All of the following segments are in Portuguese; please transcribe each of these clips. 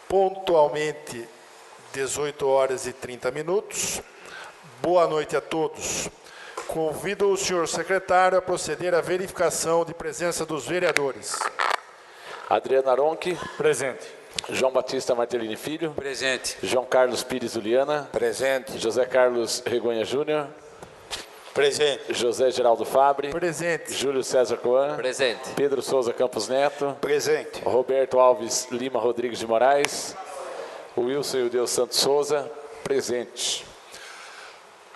pontualmente 18 horas e 30 minutos. Boa noite a todos. Convido o senhor secretário a proceder à verificação de presença dos vereadores. Adriano Aronchi. Presente. João Batista Martellini Filho. Presente. João Carlos Pires Uliana. Presente. José Carlos Regonha Júnior. Presente. José Geraldo Fabre. Presente. Júlio César Coan. Presente. Pedro Souza Campos Neto. Presente. Roberto Alves Lima Rodrigues de Moraes. Wilson Ildeus Santos Souza. Presente.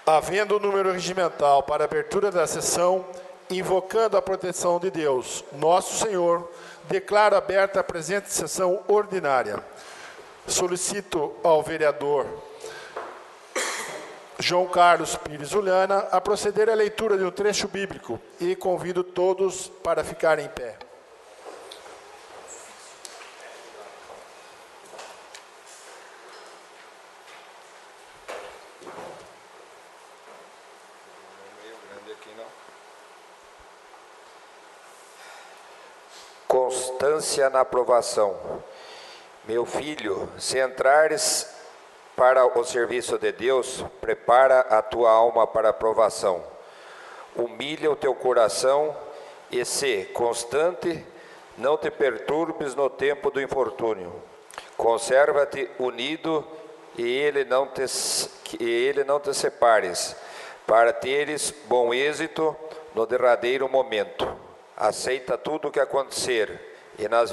Havendo o número regimental para a abertura da sessão, invocando a proteção de Deus, nosso Senhor, declaro aberta a presente sessão ordinária. Solicito ao vereador João Carlos Pires Uliana a proceder à leitura de um trecho bíblico e convido todos para ficarem em pé. Constância na aprovação. Meu filho, se entrares para o serviço de Deus, prepara a tua alma para a aprovação. Humilha o teu coração e se constante, não te perturbes no tempo do infortúnio. Conserva-te unido e ele não te separes, para teres bom êxito no derradeiro momento. Aceita tudo o que acontecer e nas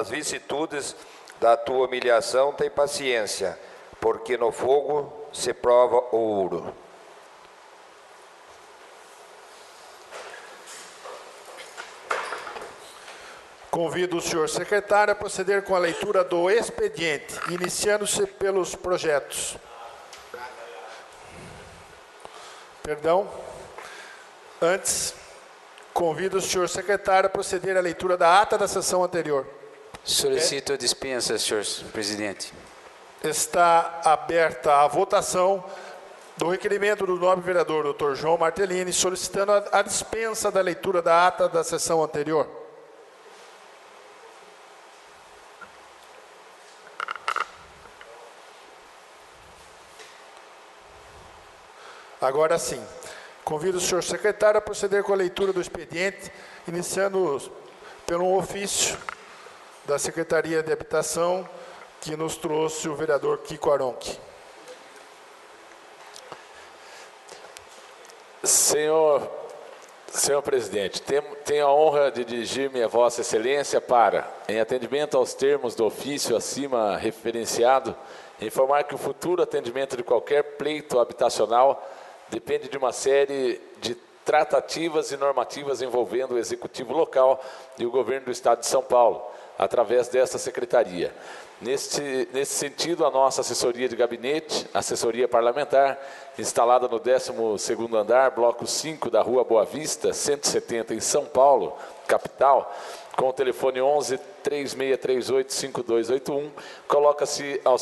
vicissitudes da tua humilhação tem paciência, porque no fogo se prova o ouro. Convido o senhor secretário a proceder com a leitura do expediente, iniciando-se pelos projetos. Perdão. Antes, convido o senhor secretário a proceder à leitura da ata da sessão anterior. Solicito a dispensa, senhor presidente. Está aberta a votação do requerimento do nobre vereador Dr. João Martellini, solicitando a dispensa da leitura da ata da sessão anterior. Agora sim, convido o senhor secretário a proceder com a leitura do expediente, iniciando pelo ofício da Secretaria de Habitação, que nos trouxe o vereador Kiko Aronchi. Senhor presidente, tenho a honra de dirigir-me a Vossa Excelência para, em atendimento aos termos do ofício acima referenciado, informar que o futuro atendimento de qualquer pleito habitacional depende de uma série de tratativas e normativas envolvendo o Executivo local e o Governo do Estado de São Paulo, através desta Secretaria. Nesse sentido, a nossa assessoria de gabinete, assessoria parlamentar, instalada no 12º andar, bloco 5 da Rua Boa Vista, 170, em São Paulo, capital, com o telefone 11-3638-5281, coloca-se ao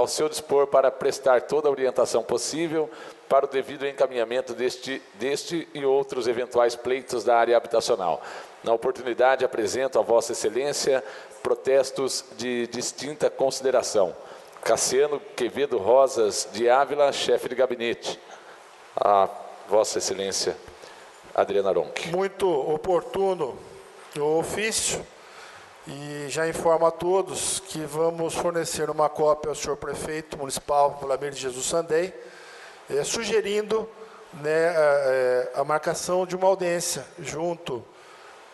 seu dispor para prestar toda a orientação possível para o devido encaminhamento deste e outros eventuais pleitos da área habitacional. Na oportunidade, apresento a Vossa Excelência protestos de distinta consideração. Cassiano Quevedo Rosas de Ávila, chefe de gabinete. A Vossa Excelência, Adriano Aronchi. Muito oportuno o ofício, e já informo a todos que vamos fornecer uma cópia ao senhor prefeito municipal, Vladimir de Jesus Sandei, sugerindo, né, a marcação de uma audiência junto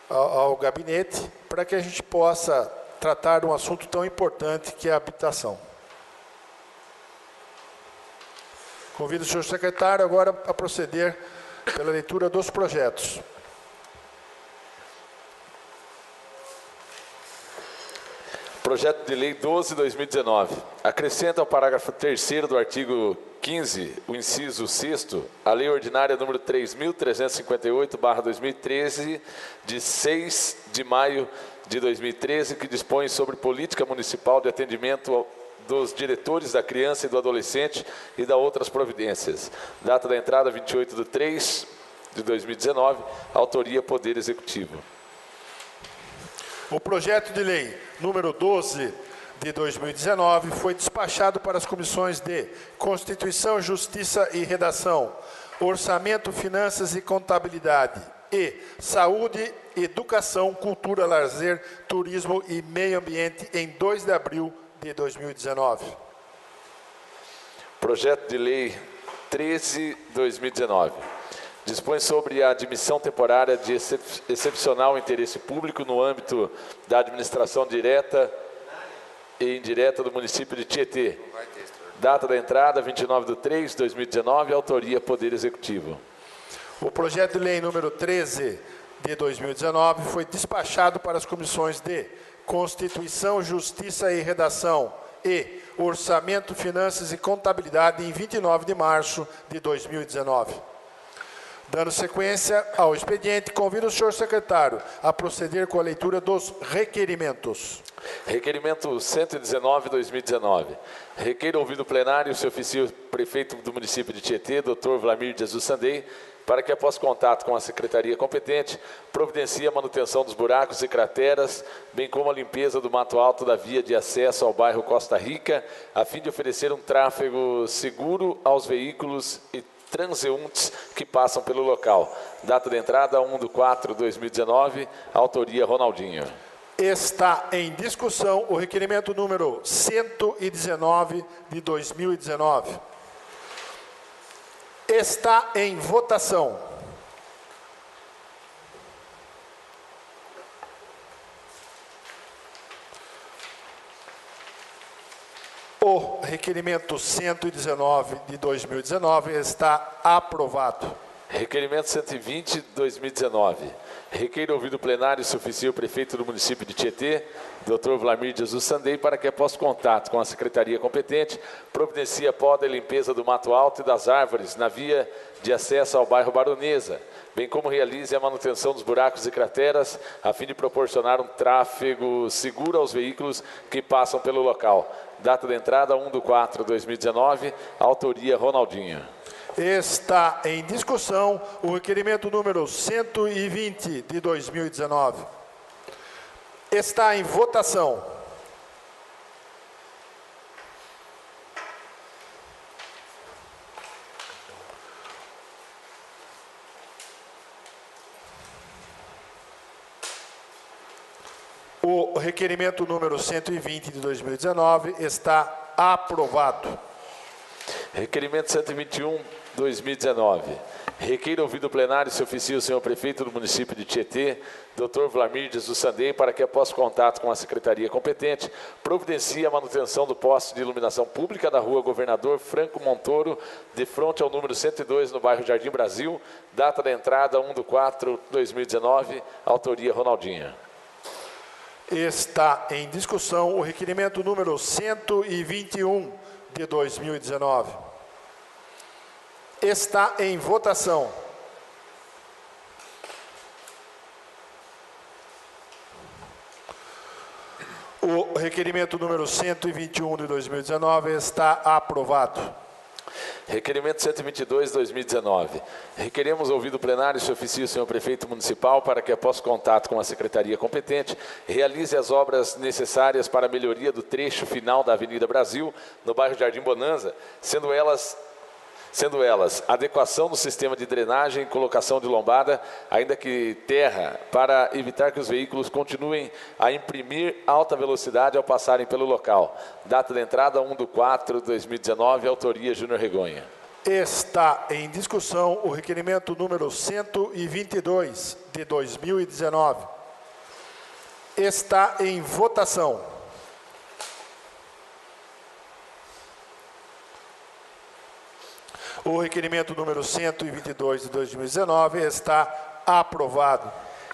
ao gabinete, para que a gente possa tratar de um assunto tão importante que é a habitação. Convido o senhor secretário agora a proceder pela leitura dos projetos. Projeto de Lei 12/2019. Acrescenta ao parágrafo 3º do artigo 15, o inciso 6º, a Lei Ordinária número 3.358/2013, de 6 de maio de 2013, que dispõe sobre política municipal de atendimento dos diretores da criança e do adolescente e da outras providências. Data da entrada 28/3/2019, autoria Poder Executivo. O projeto de lei número 12, de 2019 foi despachado para as comissões de Constituição, Justiça e Redação, Orçamento, Finanças e Contabilidade e Saúde, Educação, Cultura, Lazer, Turismo e Meio Ambiente em 2 de abril de 2019. Projeto de Lei 13/2019. Dispõe sobre a admissão temporária de excepcional interesse público no âmbito da administração direta e indireta do município de Tietê. Data da entrada, 29/3/2019, autoria Poder Executivo. O projeto de lei número 13 de 2019 foi despachado para as comissões de Constituição, Justiça e Redação e Orçamento, Finanças e Contabilidade em 29 de março de 2019. Dando sequência ao expediente, convido o senhor secretário a proceder com a leitura dos requerimentos. Requerimento 119/2019. Requer ouvido plenário, se oficia o prefeito do município de Tietê, Dr. Vlamir Jesus Sandei, para que, após contato com a secretaria competente, providencie a manutenção dos buracos e crateras, bem como a limpeza do mato alto da via de acesso ao bairro Costa Rica, a fim de oferecer um tráfego seguro aos veículos e transeuntes que passam pelo local. Data de entrada, 1/4/2019, autoria Ronaldinho. Está em discussão o requerimento número 119 de 2019. Está em votação. O requerimento 119 de 2019 está aprovado. Requerimento 120/2019. Requer ouvido plenário, se oficia o prefeito do município de Tietê, Dr. Vlamir Jesus Sandei, para que, após contato com a secretaria competente, providencie a poda e limpeza do mato alto e das árvores na via de acesso ao bairro Baronesa, bem como realize a manutenção dos buracos e crateras, a fim de proporcionar um tráfego seguro aos veículos que passam pelo local. Data de entrada, 1/4/2019, autoria Ronaldinho. Está em discussão o requerimento número 120 de 2019. Está em votação. O requerimento número 120 de 2019 está aprovado. Requerimento 121/2019. Requer ouvido plenário, se oficia o senhor prefeito do município de Tietê, Dr. Vlamir Jesus Sandei, para que, após contato com a secretaria competente, providencie a manutenção do poste de iluminação pública da rua Governador Franco Montoro, de frente ao número 102, no bairro Jardim Brasil. Data da entrada, 1/4/2019, autoria Ronaldinho. Está em discussão o requerimento número 121 de 2019. Está em votação. O requerimento número 121 de 2019 está aprovado. Requerimento 122/2019. Requeremos ouvido plenário, se oficia o senhor prefeito municipal, para que, após contato com a secretaria competente, realize as obras necessárias para a melhoria do trecho final da Avenida Brasil, no bairro Jardim Bonanza, sendo elas adequação do sistema de drenagem e colocação de lombada, ainda que terra, para evitar que os veículos continuem a imprimir alta velocidade ao passarem pelo local. Data de entrada, 1/4/2019, autoria Júnior Regonha. Está em discussão o requerimento número 122 de 2019. Está em votação. O requerimento número 122 de 2019 está aprovado.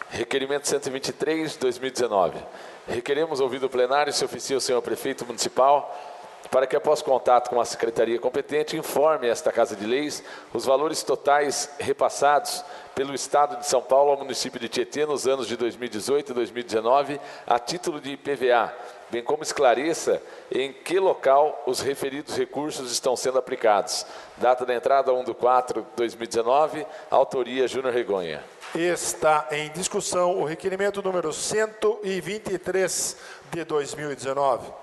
Requerimento 123/2019. Requeremos ouvido plenário, se oficia o senhor prefeito municipal, para que, após contato com a secretaria competente, informe esta Casa de Leis os valores totais repassados pelo Estado de São Paulo ao município de Tietê nos anos de 2018 e 2019, a título de IPVA, bem como esclareça em que local os referidos recursos estão sendo aplicados. Data da entrada, 1/4/2019, autoria Júnior Regonha. Está em discussão o requerimento número 123 de 2019.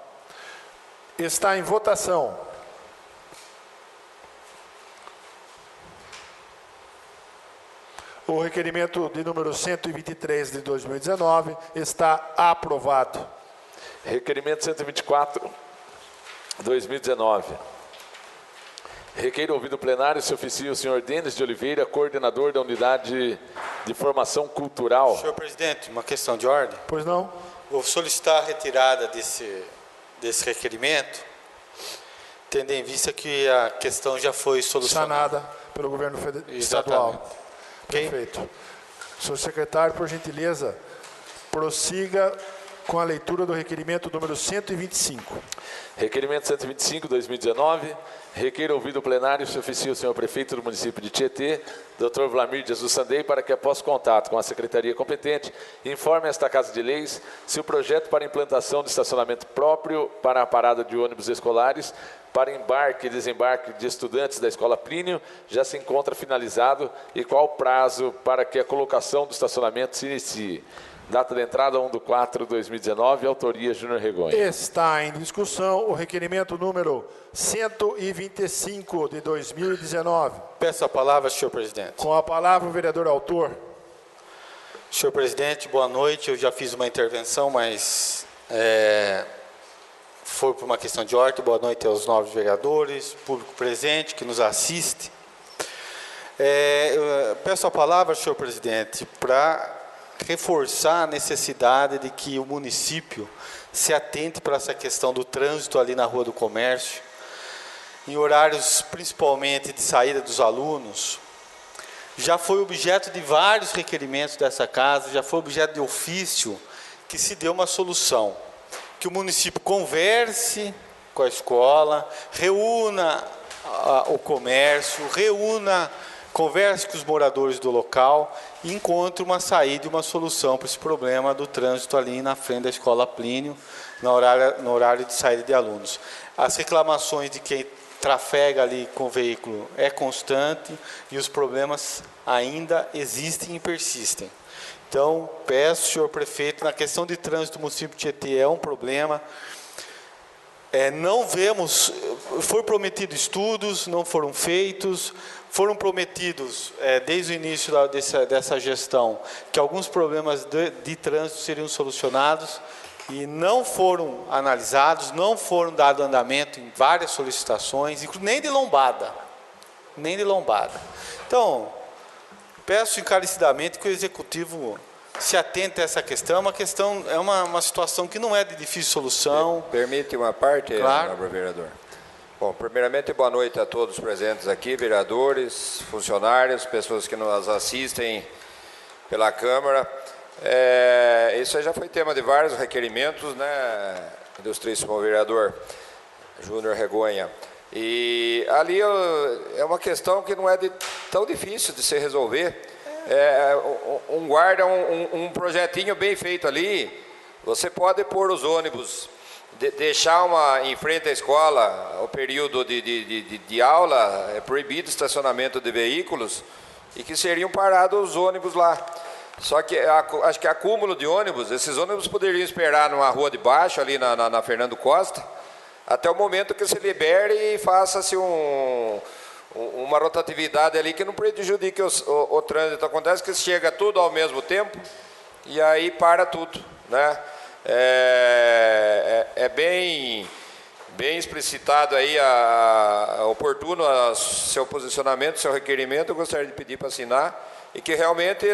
Está em votação. O requerimento de número 123 de 2019 está aprovado. Requerimento 124, 2019. Requeiro ouvido o plenário, se oficia o senhor Denis de Oliveira, coordenador da Unidade de Formação Cultural. Senhor presidente, uma questão de ordem. Pois não? Vou solicitar a retirada desse requerimento, tendo em vista que a questão já foi solucionada. Sanada pelo governo estadual. Exatamente. Perfeito. Senhor secretário, por gentileza, prossiga com a leitura do requerimento número 125. Requerimento 125, 2019. Requeiro ouvido o plenário, se oficia o senhor prefeito do município de Tietê, Dr. Vlamir Jesus Sandei, para que, após contato com a secretaria competente, informe esta Casa de Leis se o projeto para implantação de estacionamento próprio para a parada de ônibus escolares para embarque e desembarque de estudantes da Escola Plínio já se encontra finalizado e qual o prazo para que a colocação do estacionamento se inicie. Data de entrada 1/4/2019, autoria Júnior Regonha. Está em discussão o requerimento número 125 de 2019. Peço a palavra, senhor presidente. Com a palavra o vereador autor. Senhor presidente, boa noite. Eu já fiz uma intervenção, mas foi por uma questão de ordem. Boa noite aos novos vereadores, público presente que nos assiste. Eu peço a palavra, senhor presidente, para reforçar a necessidade de que o município se atente para essa questão do trânsito ali na Rua do Comércio, em horários principalmente de saída dos alunos. Já foi objeto de vários requerimentos dessa casa, já foi objeto de ofício que se deu uma solução. Que o município converse com a escola, reúna o comércio, converse com os moradores do local e encontre uma saída e uma solução para esse problema do trânsito ali na frente da Escola Plínio, no horário de saída de alunos. As reclamações de quem trafega ali com o veículo é constante e os problemas ainda existem e persistem. Então, peço, senhor prefeito, na questão de trânsito do município de Tietê é um problema. Não vemos, foi prometido estudos, não foram feitos, foram prometidos, desde o início dessa gestão, que alguns problemas de trânsito seriam solucionados e não foram analisados, não foram dado andamento em várias solicitações, nem de lombada. Então, peço encarecidamente que o Executivo se atente a essa questão. É uma situação que não é de difícil solução. Permite uma parte, Claro. nobre vereador? Bom, primeiramente, boa noite a todos presentes aqui, vereadores, funcionários, pessoas que nos assistem pela Câmara. Isso aí já foi tema de vários requerimentos, né, ilustríssimo vereador Júnior Regonha. E ali é uma questão que não é tão difícil de se resolver. Um projetinho bem feito ali, você pode pôr os ônibus, deixar em frente à escola, o período de aula, é proibido estacionamento de veículos, e que seriam parados os ônibus lá. Só que acho que acúmulo de ônibus, esses ônibus poderiam esperar numa rua de baixo, ali na Fernando Costa, até o momento que se libere e faça-se uma rotatividade ali que não prejudique o trânsito. Acontece que chega tudo ao mesmo tempo e aí para tudo, né? Bem explicitado aí, oportuno seu posicionamento, seu requerimento. Eu gostaria de pedir para assinar e que realmente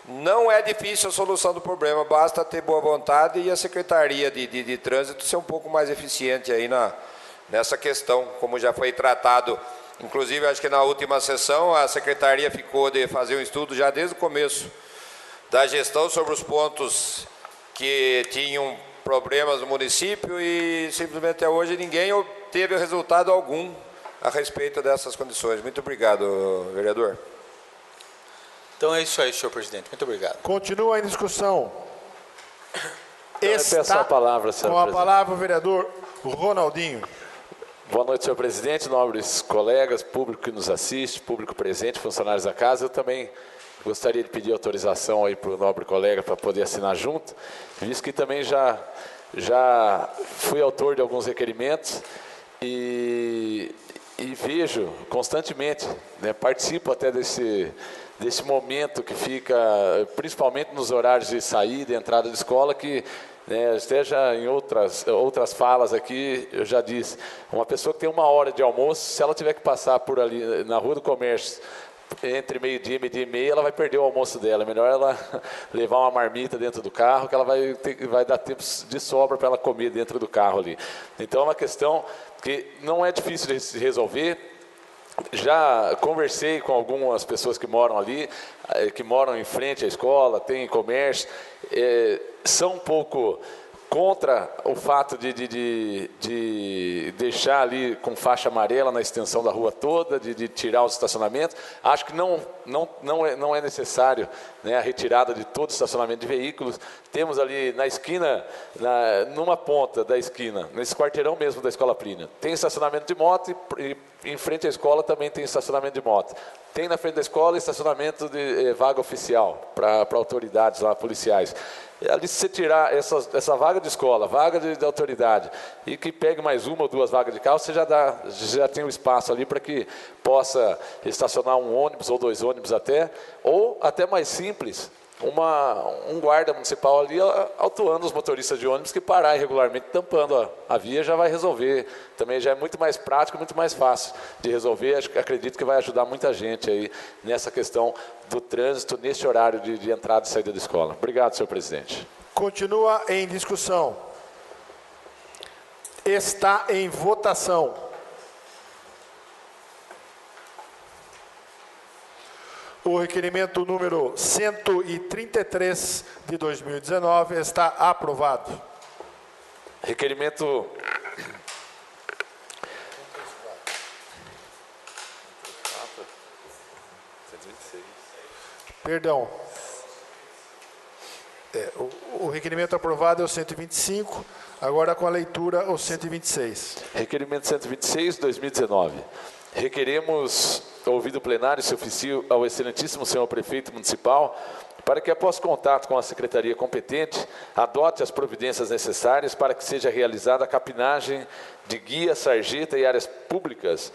não é difícil a solução do problema, basta ter boa vontade e a Secretaria de Trânsito ser um pouco mais eficiente aí nessa questão, como já foi tratado. Inclusive, acho que na última sessão a Secretaria ficou de fazer um estudo já desde o começo da gestão sobre os pontos que tinham problemas no município e simplesmente até hoje ninguém obteve resultado algum a respeito dessas condições. Muito obrigado, vereador. Então é isso aí, senhor presidente. Muito obrigado. Continua em discussão. Peço a palavra, senhor com a presidente. palavra o vereador Ronaldinho. Boa noite, senhor presidente, nobres colegas, público que nos assiste, público presente, funcionários da casa. Eu também gostaria de pedir autorização aí para o nobre colega para poder assinar junto, visto que também já já fui autor de alguns requerimentos e vejo constantemente, né, participo até desse momento que fica, principalmente nos horários de saída e entrada de escola, que, né, esteja em outras falas aqui, eu já disse, uma pessoa que tem 1 hora de almoço, se ela tiver que passar por ali na Rua do Comércio, entre meio-dia e meio-dia e meia, ela vai perder o almoço dela. É melhor ela levar uma marmita dentro do carro, que ela vai dar tempo de sobra para ela comer dentro do carro ali. Então é uma questão que não é difícil de se resolver. Já conversei com algumas pessoas que moram ali, que moram em frente à escola, tem comércio, são um pouco contra o fato de deixar ali com faixa amarela na extensão da rua toda, de tirar os estacionamentos. Acho que não é necessário, né, a retirada de todo o estacionamento de veículos. Temos ali na esquina, numa ponta da esquina, nesse quarteirão mesmo da Escola Plínio, tem estacionamento de moto e em frente à escola também tem estacionamento de moto. Tem na frente da escola estacionamento de vaga oficial para autoridades lá, policiais. Ali, se você tirar essa vaga de escola, vaga de autoridade, e que pegue mais 1 ou 2 vagas de carro, você já tem um espaço ali para que possa estacionar um ônibus ou 2 ônibus até, ou até mais simples, um guarda municipal ali autuando os motoristas de ônibus que parar irregularmente, tampando a via, já vai resolver. Também já é muito mais prático, muito mais fácil de resolver. Acredito que vai ajudar muita gente aí nessa questão do trânsito, nesse horário de entrada e saída da escola. Obrigado, senhor presidente. Continua em discussão. Está em votação. O requerimento número 133 de 2019 está aprovado. Requerimento... Perdão. O requerimento aprovado é o 125, agora com a leitura o 126. Requerimento 126, 2019. Requeremos, ouvido o plenário, se oficio ao excelentíssimo senhor prefeito municipal, para que, após contato com a secretaria competente, adote as providências necessárias para que seja realizada a capinagem de guia, sarjeta e áreas públicas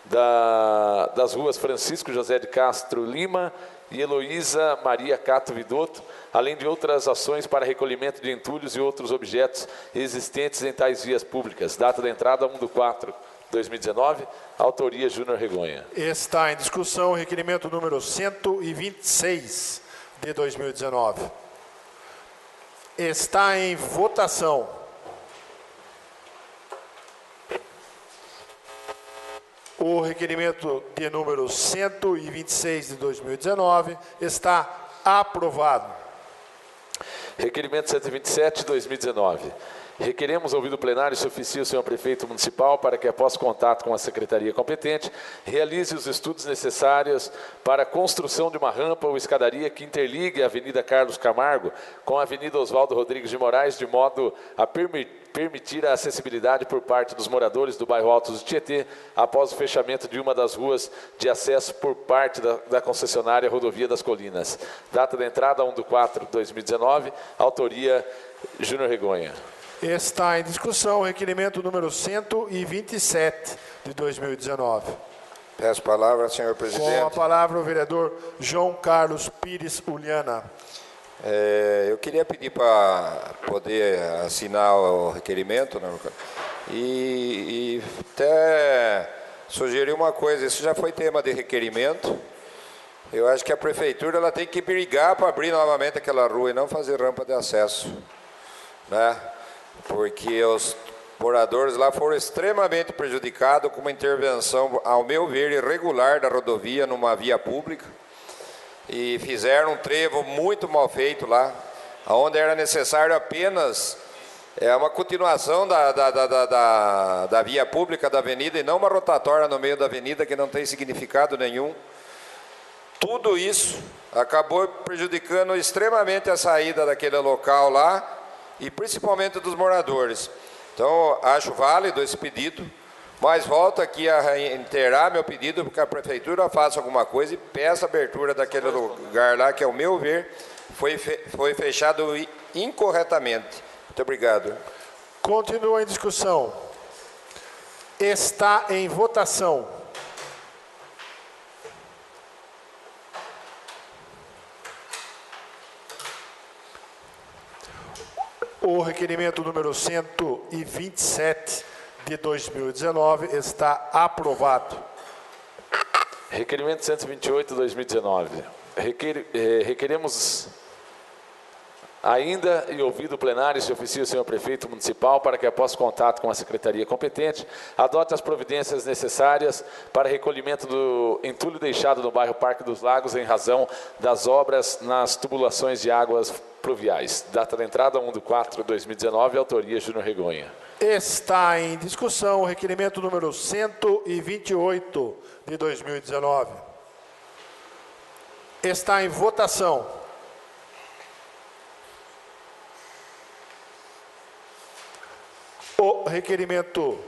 das ruas Francisco José de Castro Lima e Heloísa Maria Cato Vidotto, além de outras ações para recolhimento de entulhos e outros objetos existentes em tais vias públicas. Data da entrada 1/4/2019, autoria Júnior Regonha. Está em discussão o requerimento número 126 de 2019. Está em votação. O requerimento de número 126 de 2019 está aprovado. Requerimento 127 de 2019. Requeremos, ouvido o plenário, se oficie o senhor prefeito municipal para que, após contato com a secretaria competente, realize os estudos necessários para a construção de uma rampa ou escadaria que interligue a Avenida Carlos Camargo com a Avenida Oswaldo Rodrigues de Moraes, de modo a permitir a acessibilidade por parte dos moradores do bairro Altos do Tietê, após o fechamento de uma das ruas de acesso por parte da concessionária Rodovia das Colinas. Data da entrada 1/4/2019, autoria Júnior Regonha. Está em discussão o requerimento número 127 de 2019. Peço a palavra, senhor presidente. Com a palavra o vereador João Carlos Pires Uliana. Eu queria pedir para poder assinar o requerimento, né, e até sugerir uma coisa. Isso já foi tema de requerimento. Eu acho que a prefeitura ela tem que brigar para abrir novamente aquela rua e não fazer rampa de acesso, né? Porque os moradores lá foram extremamente prejudicados com uma intervenção, ao meu ver, irregular da rodovia numa via pública, e fizeram um trevo muito mal feito lá, onde era necessário apenas uma continuação da via pública da avenida e não uma rotatória no meio da avenida que não tem significado nenhum. Tudo isso acabou prejudicando extremamente a saída daquele local lá, e principalmente dos moradores. Então, acho válido esse pedido, mas volto aqui a reiterar meu pedido para que a prefeitura faça alguma coisa e peça a abertura daquele lugar lá, que, ao meu ver, foi fechado incorretamente. Muito obrigado. Continua em discussão. Está em votação. O requerimento número 127 de 2019 está aprovado. Requerimento 128, 2019. Requeremos ainda e ouvido o plenário, se oficia o senhor prefeito municipal para que, após contato com a secretaria competente, adote as providências necessárias para recolhimento do entulho deixado no bairro Parque dos Lagos em razão das obras nas tubulações de águas pluviais. Data da entrada 1/4/2019, autoria Júnior Regonha. Está em discussão o requerimento número 128 de 2019. Está em votação. O requerimento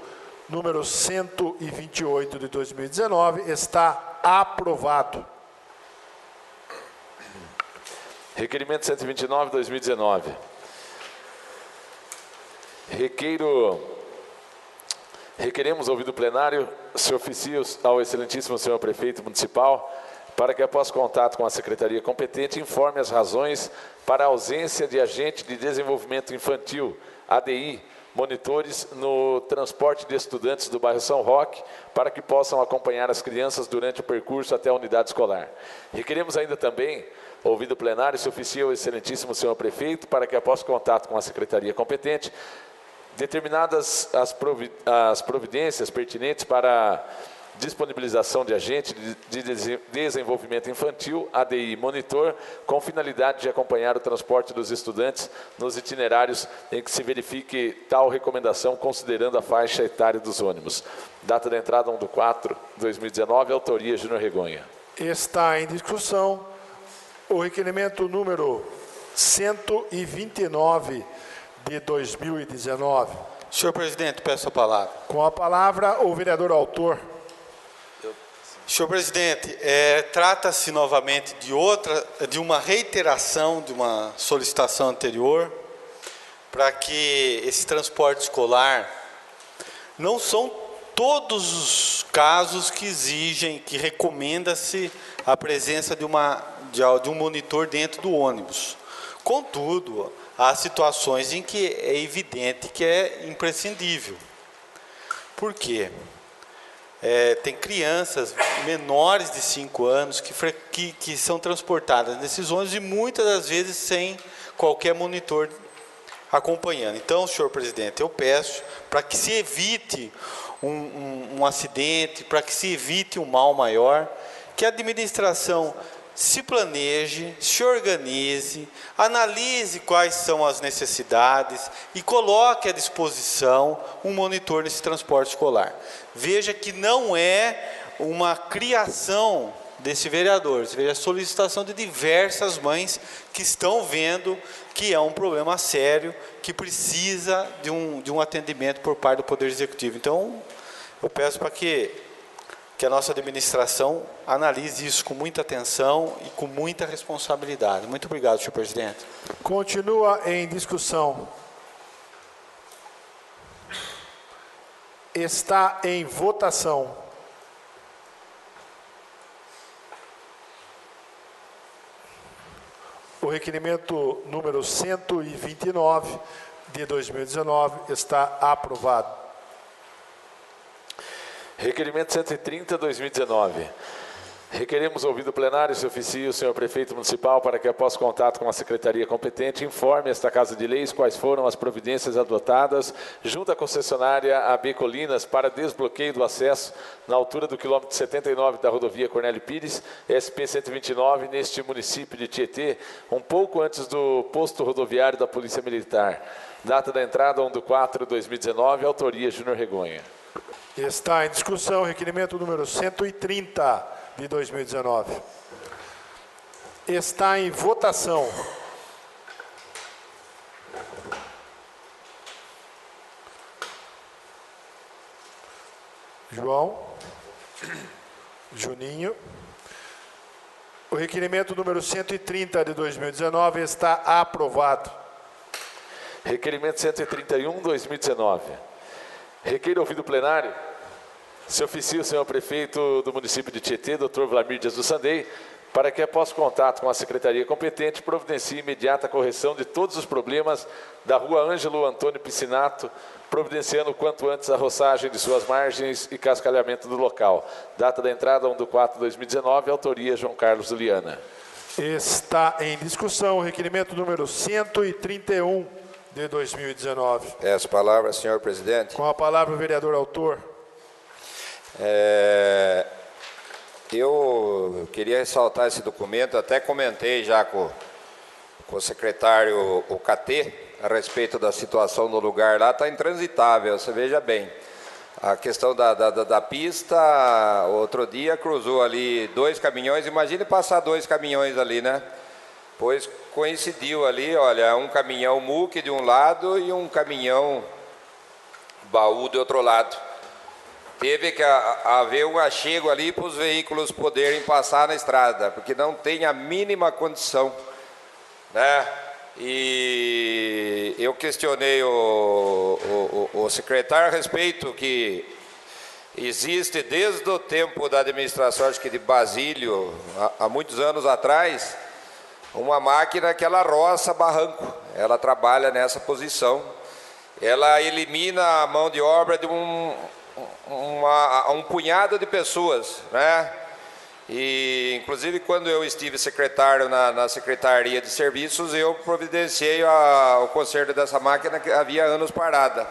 número 128 de 2019 está aprovado. Requerimento 129, 2019. Requeremos, ouvido o plenário, se oficia ao excelentíssimo senhor prefeito municipal para que, após contato com a secretaria competente, informe as razões para a ausência de agente de desenvolvimento infantil, ADI, monitores no transporte de estudantes do bairro São Roque, para que possam acompanhar as crianças durante o percurso até a unidade escolar. Requeremos ainda também, ouvido o plenário, se oficia ao excelentíssimo senhor prefeito para que, após contato com a secretaria competente, determinadas as providências pertinentes para disponibilização de agente de desenvolvimento infantil, ADI monitor, com finalidade de acompanhar o transporte dos estudantes nos itinerários em que se verifique tal recomendação, considerando a faixa etária dos ônibus. Data da entrada 1/4/2019, autoria Júnior Regonha. Está em discussão o requerimento número 129 de 2019. Senhor presidente, peço a palavra. Com a palavra, o vereador autor. Senhor presidente, trata-se novamente de uma reiteração de uma solicitação anterior para que esse transporte escolar, não são todos os casos que exigem, que recomenda-se a presença de um monitor dentro do ônibus. Contudo, há situações em que é evidente que é imprescindível. Por quê? Tem crianças menores de 5 anos que são transportadas nesses ônibus e muitas das vezes sem qualquer monitor acompanhando. Então, senhor presidente, eu peço para que se evite um acidente, para que se evite um mal maior, que a administração se planeje, se organize, analise quais são as necessidades e coloque à disposição um monitor nesse transporte escolar. Veja que não é uma criação desse vereador, veja a solicitação de diversas mães que estão vendo que é um problema sério, que precisa de um atendimento por parte do Poder Executivo. Então, eu peço para que a nossa administração analise isso com muita atenção e com muita responsabilidade. Muito obrigado, senhor presidente. Continua em discussão. Está em votação. O requerimento número 129 de 2019 está aprovado. Requerimento 130, 2019. Requeremos, ouvido o plenário, se oficia o senhor prefeito municipal para que, após contato com a secretaria competente, informe esta Casa de Leis quais foram as providências adotadas junto à concessionária AB Colinas para desbloqueio do acesso na altura do quilômetro 79 da rodovia Cornélio Pires, SP-129, neste município de Tietê, um pouco antes do posto rodoviário da Polícia Militar. Data da entrada 1/4/2019, autoria Júnior Regonha. Está em discussão o requerimento número 130 de 2019. Está em votação. João, Juninho. O requerimento número 130 de 2019 está aprovado. Requerimento 131/2019. Requeiro ouvido o plenário. Se oficia o senhor prefeito do município de Tietê, Dr. Vlamir Jesus Sandei, para que, após contato com a secretaria competente, providencie imediata correção de todos os problemas da rua Ângelo Antônio Piscinato, providenciando o quanto antes a roçagem de suas margens e cascalhamento do local. Data da entrada 1/4/2019, autoria João Carlos Juliana. Está em discussão o requerimento número 131 de 2019. Peço palavra, senhor presidente. Com a palavra o vereador autor. Eu queria ressaltar esse documento, até comentei já com o secretário, o KT, a respeito da situação do lugar lá, está intransitável, você veja bem. A questão da pista, outro dia cruzou ali 2 caminhões, imagine passar 2 caminhões ali, né? Pois coincidiu ali, olha, um caminhão muque de um lado e um caminhão baú do outro lado. Teve que haver um achego ali para os veículos poderem passar na estrada, porque não tem a mínima condição, né? E eu questionei o secretário a respeito que existe desde o tempo da administração, acho que de Basílio, há muitos anos atrás, uma máquina que ela roça barranco, ela trabalha nessa posição, ela elimina a mão de obra de um punhado de pessoas, né? E inclusive quando eu estive secretário na Secretaria de Serviços, eu providenciei o conserto dessa máquina que havia anos parada.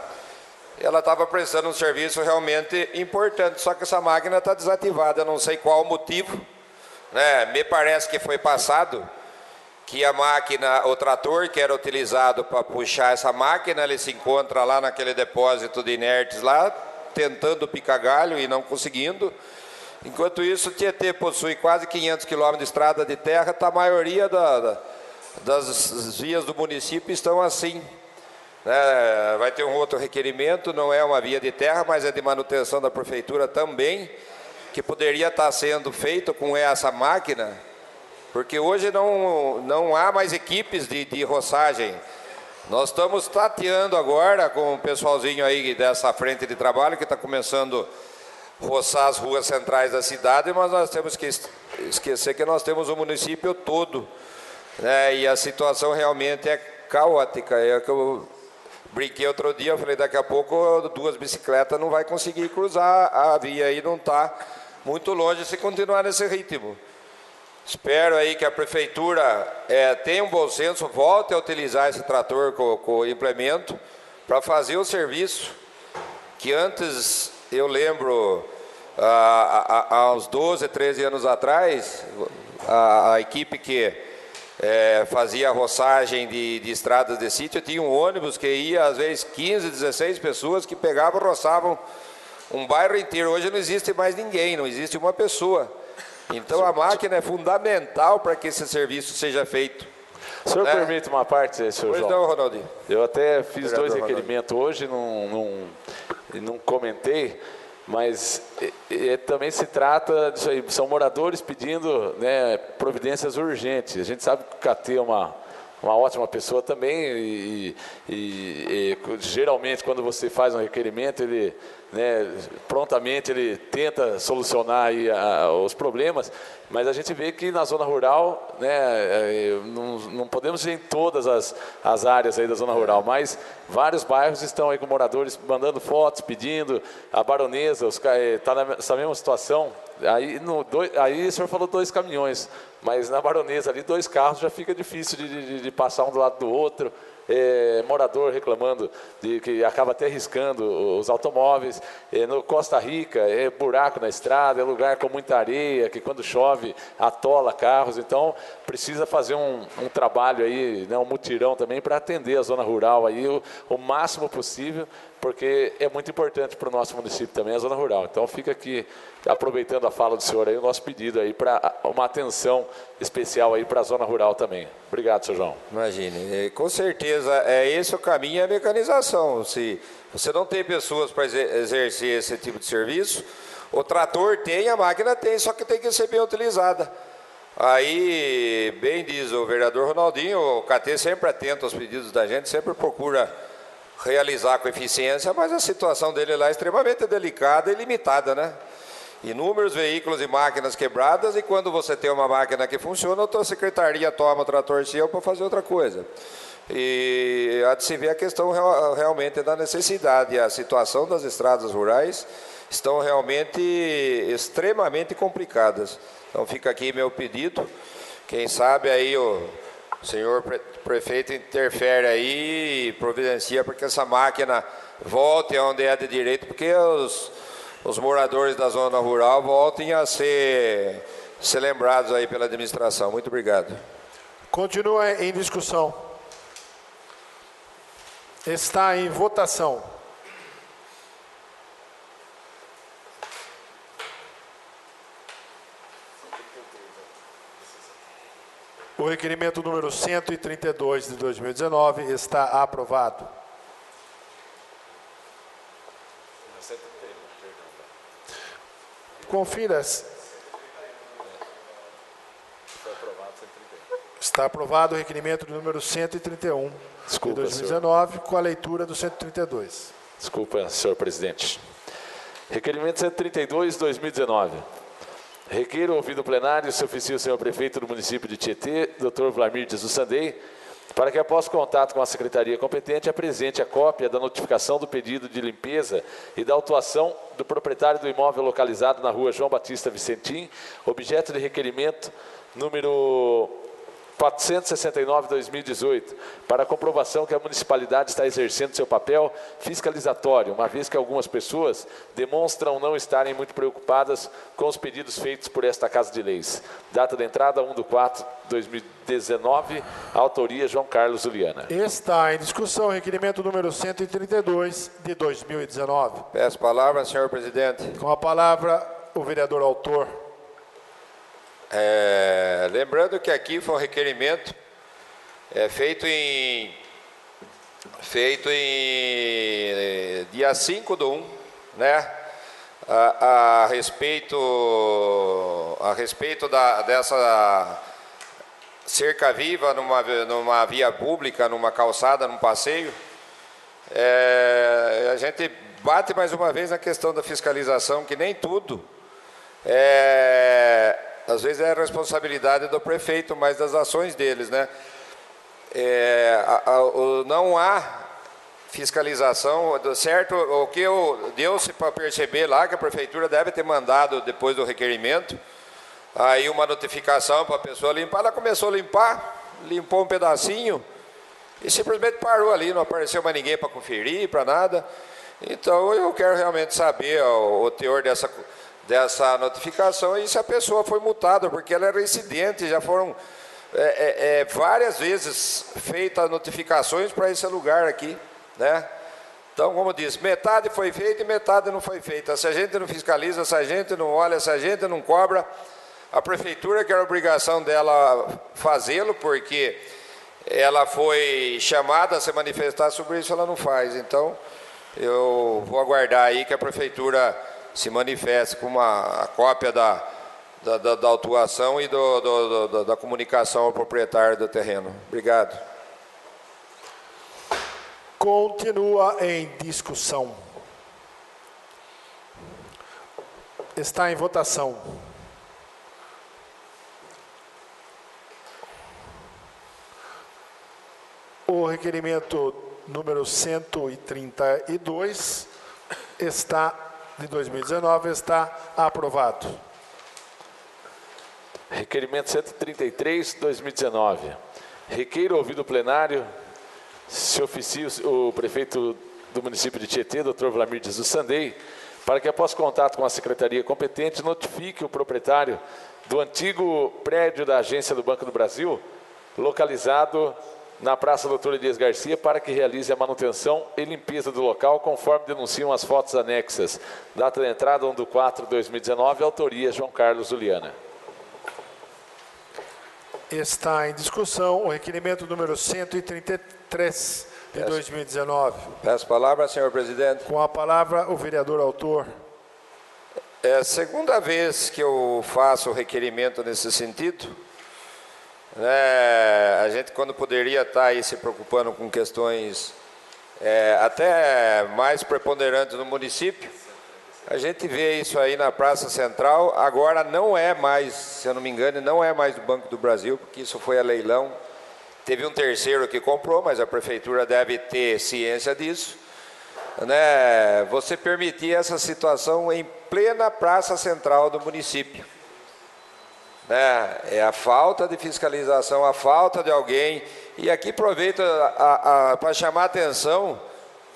Ela estava prestando um serviço realmente importante, só que essa máquina está desativada, não sei qual o motivo, né? Me parece que foi passado que a máquina, o trator que era utilizado para puxar essa máquina, ele se encontra lá naquele depósito de inertes lá, tentando picar galho e não conseguindo. Enquanto isso, Tietê possui quase 500 quilômetros de estrada de terra, a maioria das vias do município estão assim. Vai ter um outro requerimento, não é uma via de terra, mas é de manutenção da prefeitura também, que poderia estar sendo feito com essa máquina, porque hoje não há mais equipes de roçagem. Nós estamos tateando agora com o pessoalzinho aí dessa frente de trabalho que está começando a roçar as ruas centrais da cidade, mas nós temos que esquecer que nós temos o município todo, né? E a situação realmente é caótica. É que eu brinquei outro dia, eu falei, daqui a pouco 2 bicicletas não vai conseguir cruzar a via aí, não está muito longe se continuar nesse ritmo. Espero aí que a prefeitura tenha um bom senso, volte a utilizar esse trator com o implemento para fazer o serviço que antes, eu lembro, há uns 12, 13 anos atrás, a equipe que fazia a roçagem de estradas de sítio tinha um ônibus que ia às vezes 15, 16 pessoas que pegavam e roçavam um bairro inteiro. Hoje não existe mais ninguém, não existe uma pessoa. Então a máquina é fundamental para que esse serviço seja feito. O senhor permite uma parte, senhor João? Pois não, Ronaldinho. Eu até fiz 2 requerimentos hoje, não comentei, mas também se trata disso aí, são moradores pedindo, né, providências urgentes. A gente sabe que o KT é uma ótima pessoa também e geralmente quando você faz um requerimento, ele, né, prontamente ele tenta solucionar aí os problemas, mas a gente vê que na zona rural, né, não podemos ir em todas as áreas aí da zona rural, mas vários bairros estão aí com moradores mandando fotos, pedindo, a Baronesa está nessa mesma situação. Aí o senhor falou 2 caminhões, mas na Baronesa ali 2 carros já fica difícil de passar um do lado do outro. Morador reclamando de que acaba até riscando os automóveis. No Costa Rica é buraco na estrada, é lugar com muita areia, que quando chove atola carros. Então precisa fazer um trabalho aí, né, um mutirão também para atender a zona rural aí o máximo possível, porque é muito importante para o nosso município também a zona rural. Então fica aqui, aproveitando a fala do senhor aí, o nosso pedido aí para uma atenção especial aí para a zona rural também. Obrigado, senhor João. Imagine, com certeza esse o caminho, é a mecanização. Se você não tem pessoas para exercer esse tipo de serviço, o trator tem, a máquina tem, só que tem que ser bem utilizada. Aí, bem diz o vereador Ronaldinho, o CAT sempre atento aos pedidos da gente, sempre procura realizar com eficiência, mas a situação dele lá é extremamente delicada e limitada, né? Inúmeros veículos e máquinas quebradas, e quando você tem uma máquina que funciona, a tua secretaria toma o trator seu para fazer outra coisa. E há de se ver a questão realmente da necessidade. A situação das estradas rurais estão realmente extremamente complicadas. Então fica aqui meu pedido, quem sabe aí o senhor prefeito interfere aí e providencia para que essa máquina volte onde é de direito, porque os moradores da zona rural voltem a ser lembrados aí pela administração. Muito obrigado. Continua em discussão. Está em votação. O requerimento número 132 de 2019 está aprovado. Confira. Está aprovado o requerimento número 131 Desculpa, de 2019, com a leitura do 132. Desculpa, senhor presidente. Requerimento 132 de 2019. Requeiro, ouvido o plenário, se oficia o senhor prefeito do município de Tietê, Dr. Vlamir Jesus Sandei, para que, após contato com a secretaria competente, apresente a cópia da notificação do pedido de limpeza e da autuação do proprietário do imóvel localizado na rua João Batista Vicentim, objeto de requerimento número 469/2018, para a comprovação que a municipalidade está exercendo seu papel fiscalizatório, uma vez que algumas pessoas demonstram não estarem muito preocupadas com os pedidos feitos por esta Casa de Leis. Data de entrada 1/4/2019, autoria João Carlos Juliana. Está em discussão o requerimento número 132 de 2019. Peço palavra, senhor presidente. Com a palavra, o vereador autor. Lembrando que aqui foi um requerimento feito em dia 5/1, né? A respeito dessa cerca viva numa via pública, numa calçada, num passeio. A gente bate mais uma vez na questão da fiscalização, que nem tudo às vezes é a responsabilidade do prefeito, mas das ações deles, né? Não há fiscalização, certo? O que deu-se para perceber lá, que a prefeitura deve ter mandado, depois do requerimento, aí uma notificação para a pessoa limpar. Ela começou a limpar, limpou um pedacinho e simplesmente parou ali, não apareceu mais ninguém para conferir, para nada. Então eu quero realmente saber o teor dessa notificação e se a pessoa foi multada, porque ela é reincidente, já foram várias vezes feitas notificações para esse lugar aqui, né? Então, como disse, metade foi feita e metade não foi feita. Se a gente não fiscaliza, se a gente não olha, se a gente não cobra, a prefeitura, que era a obrigação dela fazê-lo, porque ela foi chamada a se manifestar sobre isso, ela não faz. Então, eu vou aguardar aí que a prefeitura se manifeste com a cópia da autuação e da comunicação ao proprietário do terreno. Obrigado. Continua em discussão. Está em votação. O requerimento número 132 de 2019 está aprovado. Requerimento 133, 2019. Requeiro, ouvido o plenário, se oficia o prefeito do município de Tietê, Dr. Vlamir Jesus Sandei, para que, após contato com a secretaria competente, notifique o proprietário do antigo prédio da agência do Banco do Brasil, localizado na Praça Doutor Elias Garcia, para que realize a manutenção e limpeza do local, conforme denunciam as fotos anexas. Data de entrada 1/4/2019, autoria João Carlos Juliana. Está em discussão o requerimento número 133 de 2019. Peço palavra, senhor presidente. Com a palavra, o vereador autor. É a segunda vez que eu faço o requerimento nesse sentido. A gente, quando poderia estar aí se preocupando com questões até mais preponderantes no município, a gente vê isso aí na Praça Central. Agora não é mais, se eu não me engano, não é mais do Banco do Brasil, porque isso foi a leilão. Teve um terceiro que comprou, mas a prefeitura deve ter ciência disso. Você permitir essa situação em plena Praça Central do município. É a falta de fiscalização, a falta de alguém. E aqui aproveito para chamar a atenção,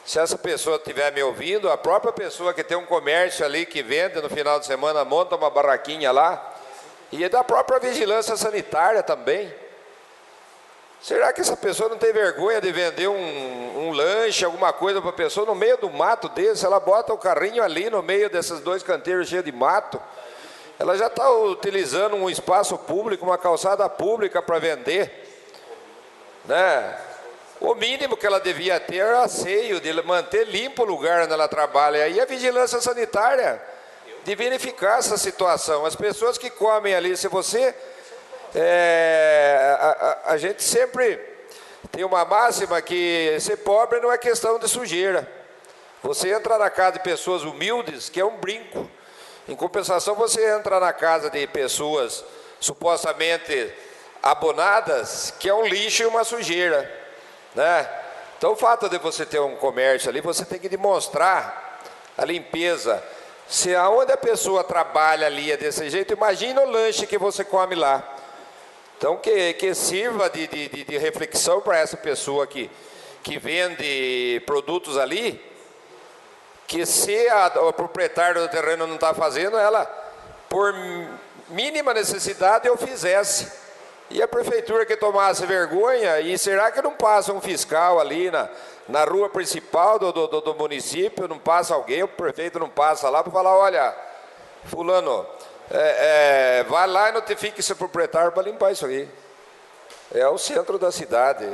se essa pessoa estiver me ouvindo, a própria pessoa que tem um comércio ali, que vende no final de semana, monta uma barraquinha lá, e é da própria vigilância sanitária também. Será que essa pessoa não tem vergonha de vender um lanche, alguma coisa para a pessoa no meio do mato desse? Ela bota o carrinho ali no meio desses dois canteiros cheios de mato. Ela já está utilizando um espaço público, uma calçada pública para vender. O mínimo que ela devia ter era asseio, de manter limpo o lugar onde ela trabalha. E a vigilância sanitária de verificar essa situação. As pessoas que comem ali, se você... a gente sempre tem uma máxima que ser pobre não é questão de sujeira. Você entra na casa de pessoas humildes, que é um brinco. Em compensação, você entra na casa de pessoas supostamente abonadas, que é um lixo e uma sujeira. Então, o fato de você ter um comércio ali, você tem que demonstrar a limpeza. Se aonde a pessoa trabalha ali é desse jeito, imagina o lanche que você come lá. Então, que sirva de reflexão para essa pessoa que vende produtos ali, que se o proprietário do terreno não está fazendo, ela, por mínima necessidade, eu fizesse. E a prefeitura que tomasse vergonha, e será que não passa um fiscal ali na rua principal do município, não passa alguém, o prefeito não passa lá para falar, olha, fulano... vai lá e notifique seu proprietário para limpar isso aí. É o centro da cidade.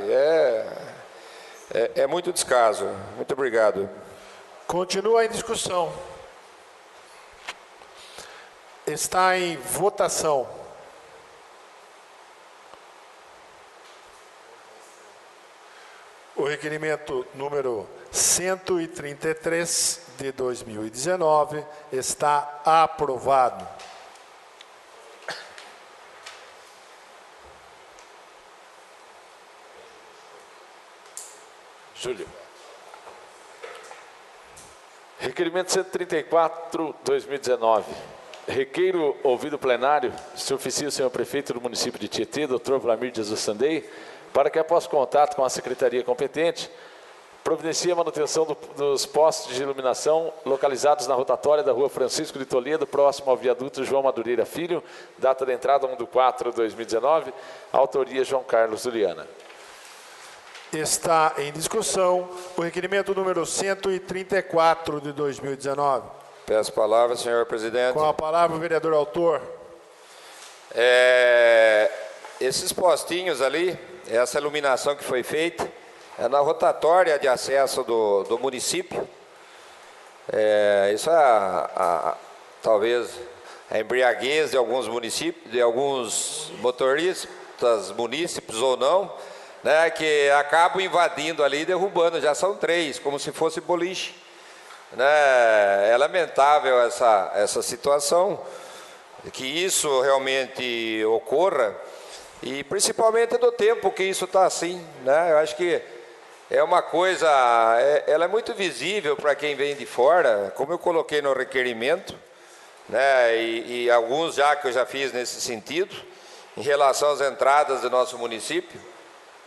É muito descaso. Muito obrigado. Continua em discussão. Está em votação. O requerimento número 133 de 2019 está aprovado. Júlio. Requerimento 134, 2019. Requeiro ouvido plenário, se oficia o senhor prefeito do município de Tietê, Dr. Vlamir Jesus Sandei, para que, após contato com a secretaria competente, providencie a manutenção dos postes de iluminação localizados na rotatória da rua Francisco de Toledo, próximo ao viaduto João Madureira Filho, data de entrada 1/4/2019, autoria João Carlos Juliana. Está em discussão o requerimento número 134 de 2019. Peço a palavra, senhor presidente. Com a palavra, o vereador autor. Esses postinhos ali, essa iluminação que foi feita, é na rotatória de acesso do município. Isso talvez a embriaguez de alguns municípios, de alguns motoristas, munícipes ou não, que acabam invadindo ali e derrubando. Já são 3, como se fosse boliche. É lamentável essa situação, que isso realmente ocorra, e principalmente do tempo que isso está assim. Eu acho que é uma coisa, ela é muito visível para quem vem de fora, como eu coloquei no requerimento, e alguns já que eu já fiz nesse sentido, em relação às entradas do nosso município.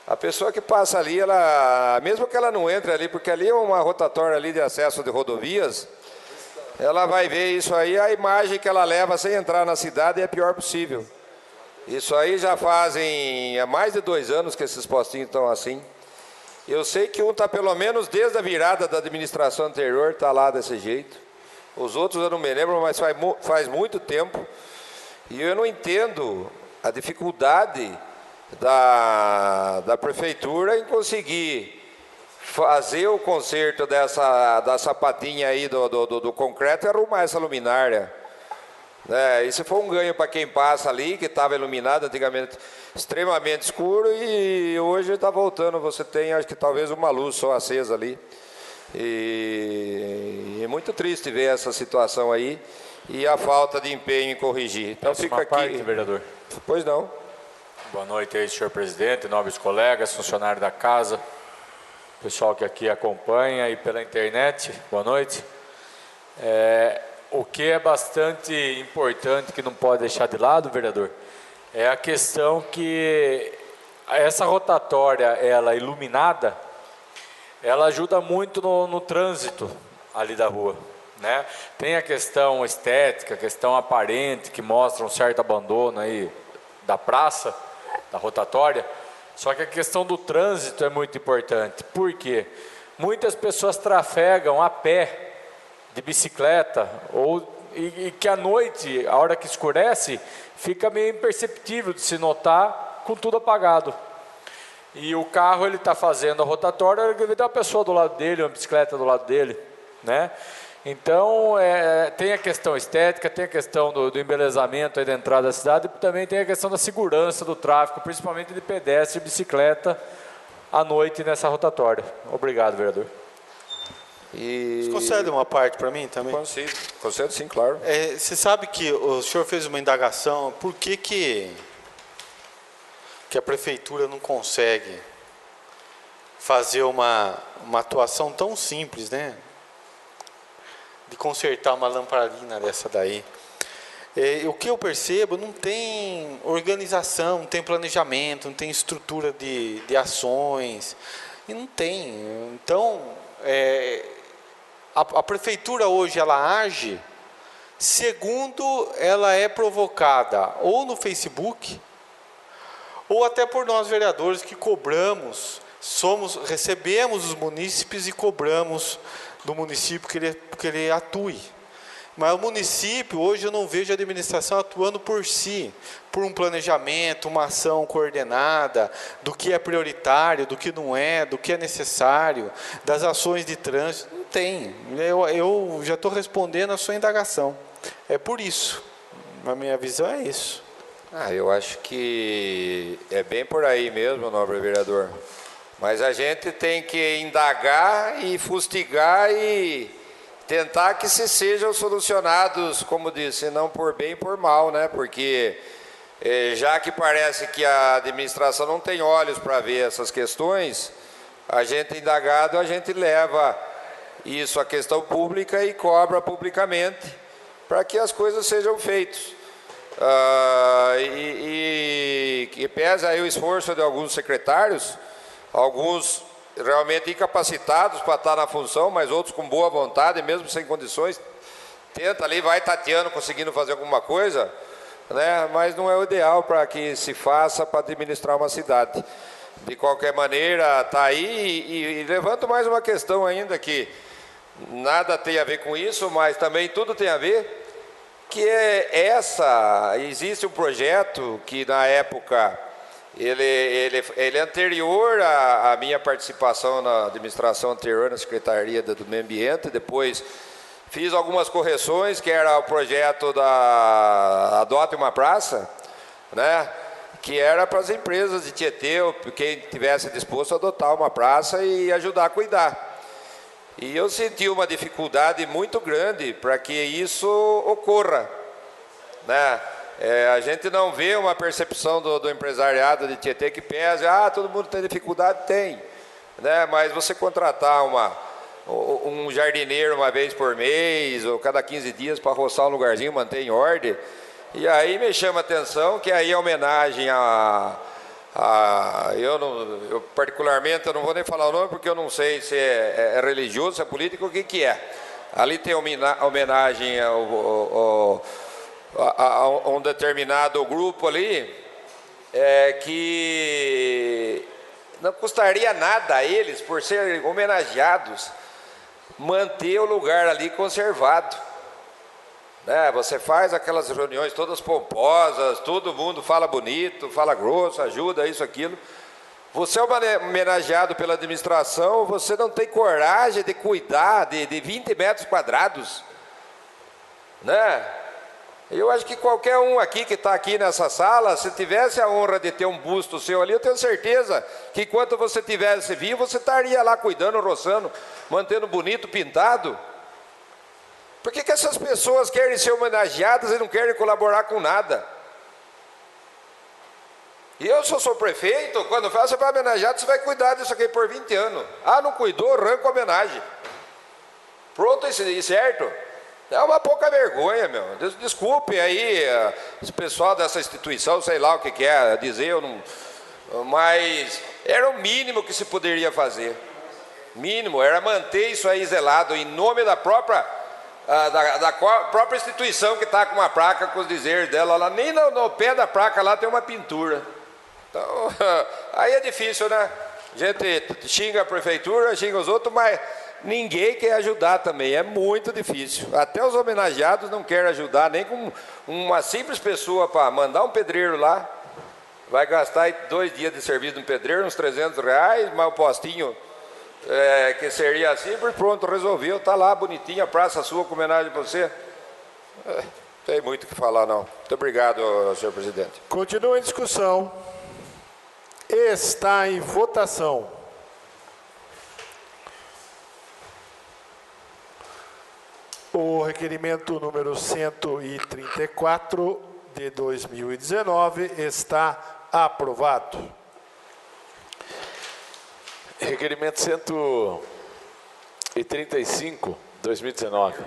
A pessoa que passa ali, mesmo que ela não entre ali, porque ali é uma rotatória ali de acesso de rodovias, ela vai ver isso aí, a imagem que ela leva sem entrar na cidade é a pior possível. Isso aí já fazem há mais de 2 anos que esses postinhos estão assim. Eu sei que um está pelo menos desde a virada da administração anterior, está lá desse jeito. Os outros eu não me lembro, mas faz muito tempo. E eu não entendo a dificuldade da prefeitura em conseguir fazer o conserto da sapatinha aí do concreto e arrumar essa luminária. Isso foi um ganho para quem passa ali, que estava iluminado antigamente, extremamente escuro, e hoje está voltando. Você tem, acho que talvez uma luz só acesa ali. E é muito triste ver essa situação aí e a falta de empenho em corrigir. Então fica aqui. Parte, vereador. Pois não. Boa noite aí, senhor presidente, nobres colegas, funcionários da casa, pessoal que aqui acompanha e pela internet, boa noite. O que é bastante importante, que não pode deixar de lado, vereador, é a questão que essa rotatória, ela iluminada, ela ajuda muito no trânsito ali da rua, né? Tem a questão estética, a questão aparente, que mostra um certo abandono aí da praça, da rotatória, só que a questão do trânsito é muito importante. Por quê? Muitas pessoas trafegam a pé, de bicicleta, e que à noite, a hora que escurece, fica meio imperceptível de se notar com tudo apagado. E o carro, ele está fazendo a rotatória, ele tem uma pessoa do lado dele, uma bicicleta do lado dele, né? Então, tem a questão estética, tem a questão do embelezamento aí da entrada da cidade, e também tem a questão da segurança do tráfego, principalmente de pedestre e bicicleta, à noite nessa rotatória. Obrigado, vereador. Você concede uma parte para mim também? Concedo sim, claro. Você sabe que o senhor fez uma indagação, por que a prefeitura não consegue fazer uma atuação tão simples, né? De consertar uma lamparina dessa daí. O que eu percebo, não tem organização, não tem planejamento, não tem estrutura de ações, e não tem. Então, a prefeitura hoje, ela age segundo ela é provocada, ou no Facebook, ou até por nós vereadores que cobramos, recebemos os munícipes e cobramos do município que ele atue. Mas o município, hoje eu não vejo a administração atuando por si, por um planejamento, uma ação coordenada, do que é prioritário, do que não é, do que é necessário, das ações de trânsito. Não tem. Eu já estou respondendo a sua indagação. É por isso. A minha visão é isso. Eu acho que é bem por aí mesmo, nobre vereador. Mas a gente tem que indagar e fustigar e tentar que se sejam solucionados, como disse, não por bem e por mal, né? Porque já que parece que a administração não tem olhos para ver essas questões, a gente indagado, a gente leva isso à questão pública e cobra publicamente para que as coisas sejam feitas. E pesa aí o esforço de alguns secretários, alguns realmente incapacitados para estar na função, mas outros com boa vontade, mesmo sem condições, tenta ali, vai tateando, conseguindo fazer alguma coisa, né? Mas não é o ideal para que se faça para administrar uma cidade. De qualquer maneira, está aí, e levanto mais uma questão ainda, que nada tem a ver com isso, mas também tudo tem a ver, que existe um projeto que na época ele é anterior à minha participação na administração anterior, na Secretaria do Meio Ambiente. Depois fiz algumas correções, que era o projeto da Adote uma Praça, né? Que era para as empresas de Tietê, quem tivesse disposto a adotar uma praça e ajudar a cuidar. E eu senti uma dificuldade muito grande para que isso ocorra, né? A gente não vê uma percepção do empresariado de Tietê que pesa, todo mundo tem dificuldade, tem, né? Mas você contratar um jardineiro uma vez por mês, ou cada 15 dias para roçar um lugarzinho, manter em ordem, e aí me chama a atenção que aí é homenagem eu particularmente, eu não vou nem falar o nome, porque eu não sei se é religioso, se é político, o que é. Ali tem homenagem a um determinado grupo ali, que não custaria nada a eles, por serem homenageados, manter o lugar ali conservado, né? Você faz aquelas reuniões todas pomposas, todo mundo fala bonito, fala grosso, ajuda, isso, aquilo. Você é homenageado pela administração, você não tem coragem de cuidar de 20 metros quadrados, né? Eu acho que qualquer um aqui que está aqui nessa sala, se tivesse a honra de ter um busto seu ali, eu tenho certeza que enquanto você estivesse vivo, você estaria lá cuidando, roçando, mantendo bonito, pintado. Por que essas pessoas querem ser homenageadas e não querem colaborar com nada? E eu sou prefeito, quando falo, você vai homenageado, você vai cuidar disso aqui por 20 anos. Ah, não cuidou, arranca a homenagem. Pronto e certo? É uma pouca vergonha, meu. Desculpe aí, esse pessoal dessa instituição, sei lá o que quer dizer, eu não... mas era o mínimo que se poderia fazer. Mínimo, era manter isso aí zelado em nome da própria, da própria instituição que está com uma placa com os dizeres dela lá. Nem no pé da placa lá tem uma pintura. Então, aí é difícil, né? A gente xinga a prefeitura, xinga os outros, mas ninguém quer ajudar também, é muito difícil. Até os homenageados não querem ajudar, nem com uma simples pessoa para mandar um pedreiro lá. Vai gastar 2 dias de serviço de um pedreiro, uns R$300, mas o postinho que seria simples, pronto, resolveu, está lá bonitinha a praça sua com homenagem para você. Não tem muito o que falar, não. Muito obrigado, senhor presidente. Continua em discussão. Está em votação. O requerimento número 134 de 2019 está aprovado. Requerimento 135, 2019.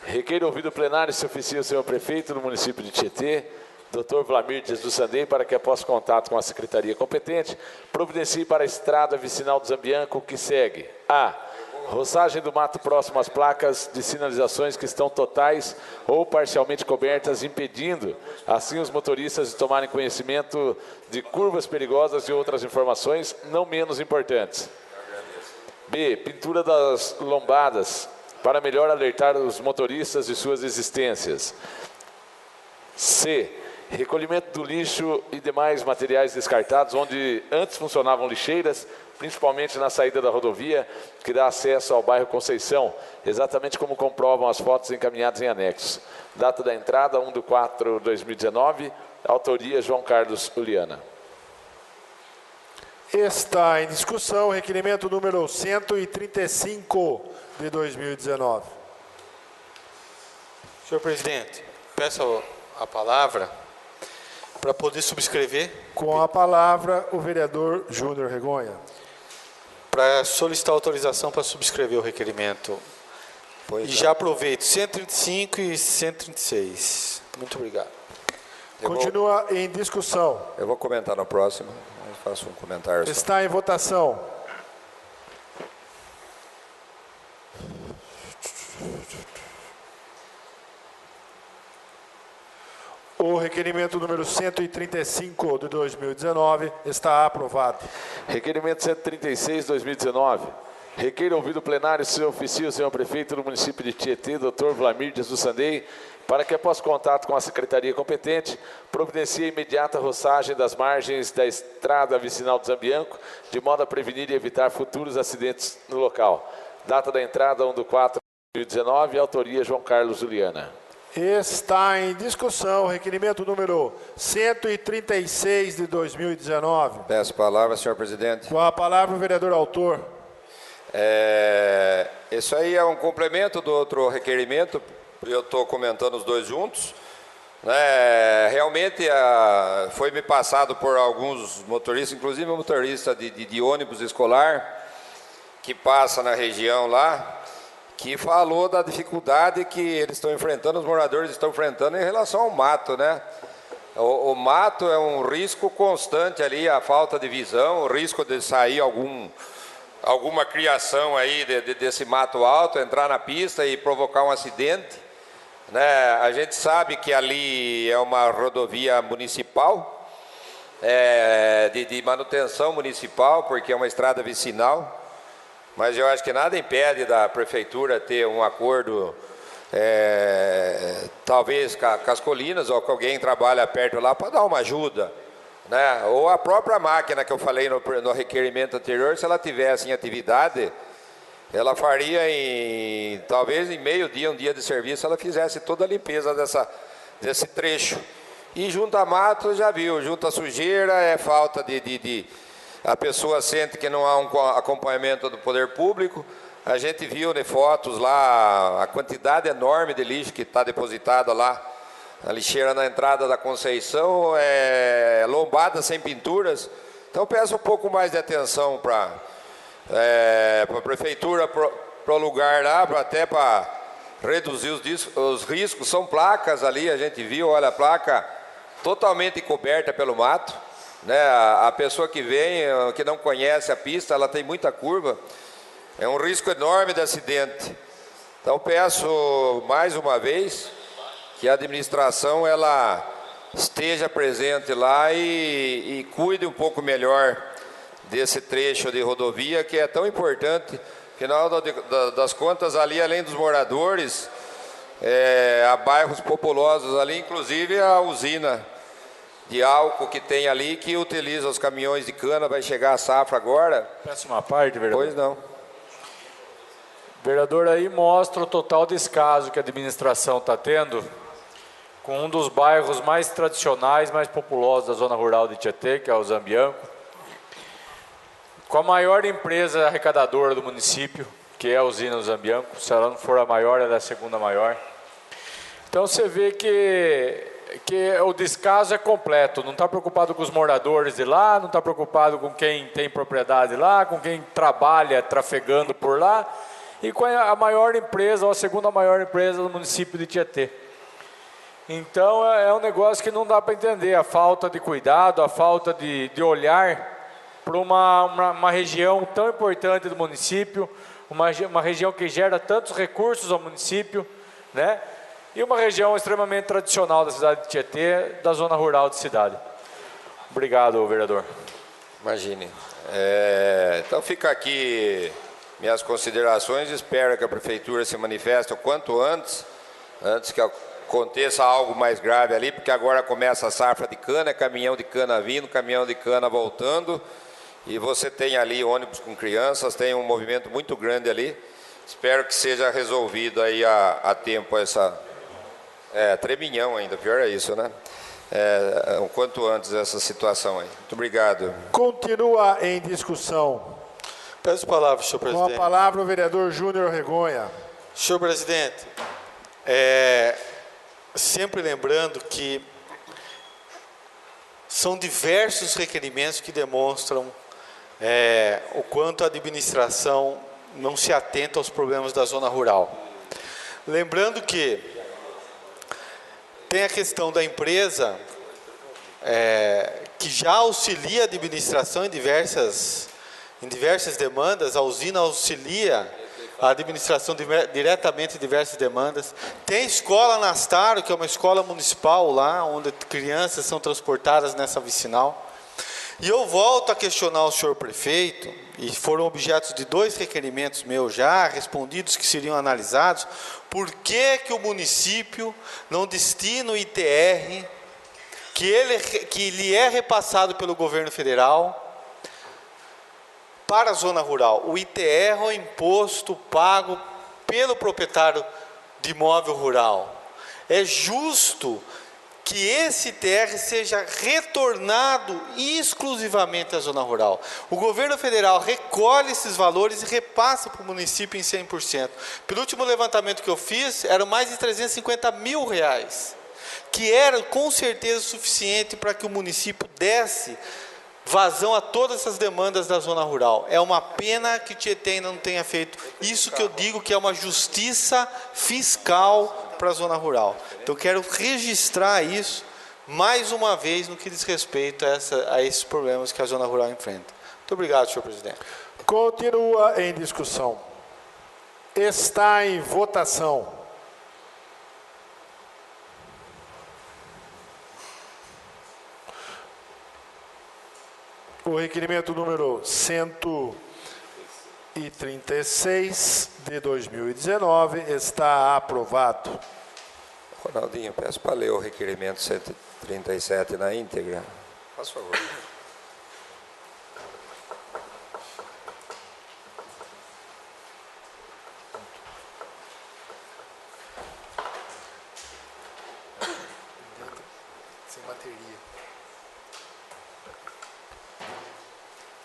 Requer ouvido plenário se oficia o senhor prefeito do município de Tietê, Dr. Vlamir de Jesus Sandei, para que após contato com a secretaria competente, providencie para a estrada vicinal do Zambianco, que segue: a. roçagem do mato próximo às placas de sinalizações que estão totais ou parcialmente cobertas, impedindo assim os motoristas de tomarem conhecimento de curvas perigosas e outras informações não menos importantes. B. pintura das lombadas, para melhor alertar os motoristas de suas existências. C. recolhimento do lixo e demais materiais descartados, onde antes funcionavam lixeiras, principalmente na saída da rodovia, que dá acesso ao bairro Conceição, exatamente como comprovam as fotos encaminhadas em anexo. Data da entrada, 1/4/2019, autoria João Carlos Uliana. Está em discussão o requerimento número 135 de 2019. Senhor presidente, peço a palavra para poder subscrever, Com a palavra, o vereador Júnior Regonha. para solicitar autorização para subscrever o requerimento. E já aproveito 135 e 136. Muito obrigado. Continua em discussão. Eu vou comentar na próxima, eu faço um comentário só. Está em votação. O requerimento número 135 de 2019 está aprovado. Requerimento 136, 2019. Requer ouvido plenário se oficia o senhor prefeito do município de Tietê, Dr. Vlamir de Jesus Sandei, para que após contato com a secretaria competente, providencie a imediata roçagem das margens da estrada vicinal do Zambianco, de modo a prevenir e evitar futuros acidentes no local. Data da entrada, 1/4/2019, autoria João Carlos Uliana. Está em discussão o requerimento número 136 de 2019. Peço a palavra, senhor presidente. Com a palavra, o vereador autor. Isso aí é um complemento do outro requerimento, eu estou comentando os dois juntos. Realmente foi me passado por alguns motoristas, inclusive um motorista de ônibus escolar, que passa na região lá, que falou da dificuldade que eles estão enfrentando, os moradores estão enfrentando em relação ao mato, né? O mato é um risco constante ali, a falta de visão, o risco de sair alguma criação aí desse mato alto, entrar na pista e provocar um acidente, né? A gente sabe que ali é uma rodovia municipal, de manutenção municipal, porque é uma estrada vicinal. Mas eu acho que nada impede da prefeitura ter um acordo, talvez com as colinas, ou com alguém que trabalha perto lá, para dar uma ajuda, né? Ou a própria máquina que eu falei no requerimento anterior, se ela tivesse em atividade, ela faria talvez em meio dia, um dia de serviço, ela fizesse toda a limpeza desse trecho. E junta mato, já viu, junta sujeira, é falta a pessoa sente que não há um acompanhamento do poder público. A gente viu de fotos lá a quantidade enorme de lixo que está depositada lá. A lixeira na entrada da Conceição é lombada, sem pinturas. Então peço um pouco mais de atenção para a prefeitura, para o lugar lá, até para reduzir os riscos. São placas ali, a gente viu, olha a placa totalmente coberta pelo mato, né? A pessoa que vem, que não conhece a pista, ela tem muita curva, é um risco enorme de acidente. Então peço mais uma vez que a administração ela esteja presente lá e cuide um pouco melhor desse trecho de rodovia que é tão importante. Afinal das contas, ali além dos moradores, há bairros populosos ali, inclusive a usina de álcool que tem ali, que utiliza os caminhões de cana, vai chegar a safra agora. Peço uma parte, vereador. Pois não. Vereador, aí mostra o total descaso que a administração está tendo com um dos bairros mais tradicionais, mais populosos da zona rural de Tietê, que é o Zambianco, com a maior empresa arrecadadora do município, que é a usina do Zambianco. Se ela não for a maior, ela é a segunda maior. Então você vê que o descaso é completo, não está preocupado com os moradores de lá, não está preocupado com quem tem propriedade lá, com quem trabalha trafegando por lá, e com a maior empresa, ou a segunda maior empresa do município de Tietê. Então é um negócio que não dá para entender, a falta de cuidado, a falta de olhar para uma região tão importante do município, uma região que gera tantos recursos ao município, né? E uma região extremamente tradicional da cidade de Tietê, da zona rural de cidade. Obrigado, vereador. Imagine. Então fica aqui minhas considerações. Espero que a prefeitura se manifeste o quanto antes que aconteça algo mais grave ali, porque agora começa a safra de cana, caminhão de cana vindo, caminhão de cana voltando, e você tem ali ônibus com crianças, tem um movimento muito grande ali. Espero que seja resolvido aí a tempo essa... treminhão ainda, pior é isso, né? O quanto antes essa situação aí. Muito obrigado. Continua em discussão. Peço palavras, senhor Com presidente. a palavra o vereador Júnior Regonha. Senhor presidente, sempre lembrando que são diversos requerimentos que demonstram o quanto a administração não se atenta aos problemas da zona rural. Lembrando que tem a questão da empresa que já auxilia a administração em diversas demandas, a usina auxilia a administração diretamente em diversas demandas. Tem a escola Nastaro, que é uma escola municipal lá, onde crianças são transportadas nessa vicinal. E eu volto a questionar o senhor prefeito, e foram objetos de 2 requerimentos meus já, respondidos, que seriam analisados, por que o município não destina o ITR, que lhe é repassado pelo governo federal, para a zona rural. O ITR é o imposto pago pelo proprietário de imóvel rural. É justo que esse ITR seja retornado exclusivamente à zona rural. O governo federal recolhe esses valores e repassa para o município em 100%. Pelo último levantamento que eu fiz, eram mais de 350 mil reais, que era com certeza suficiente para que o município desse vazão a todas essas demandas da zona rural. É uma pena que Tietê não tenha feito isso, que eu digo que é uma justiça fiscal para a zona rural. Então, quero registrar isso mais uma vez no que diz respeito a esses problemas que a zona rural enfrenta. Muito obrigado, senhor presidente. Continua em discussão. Está em votação. O requerimento número 136 de 2019 está aprovado. Ronaldinho, peço para ler o requerimento 137 na íntegra. Faz favor.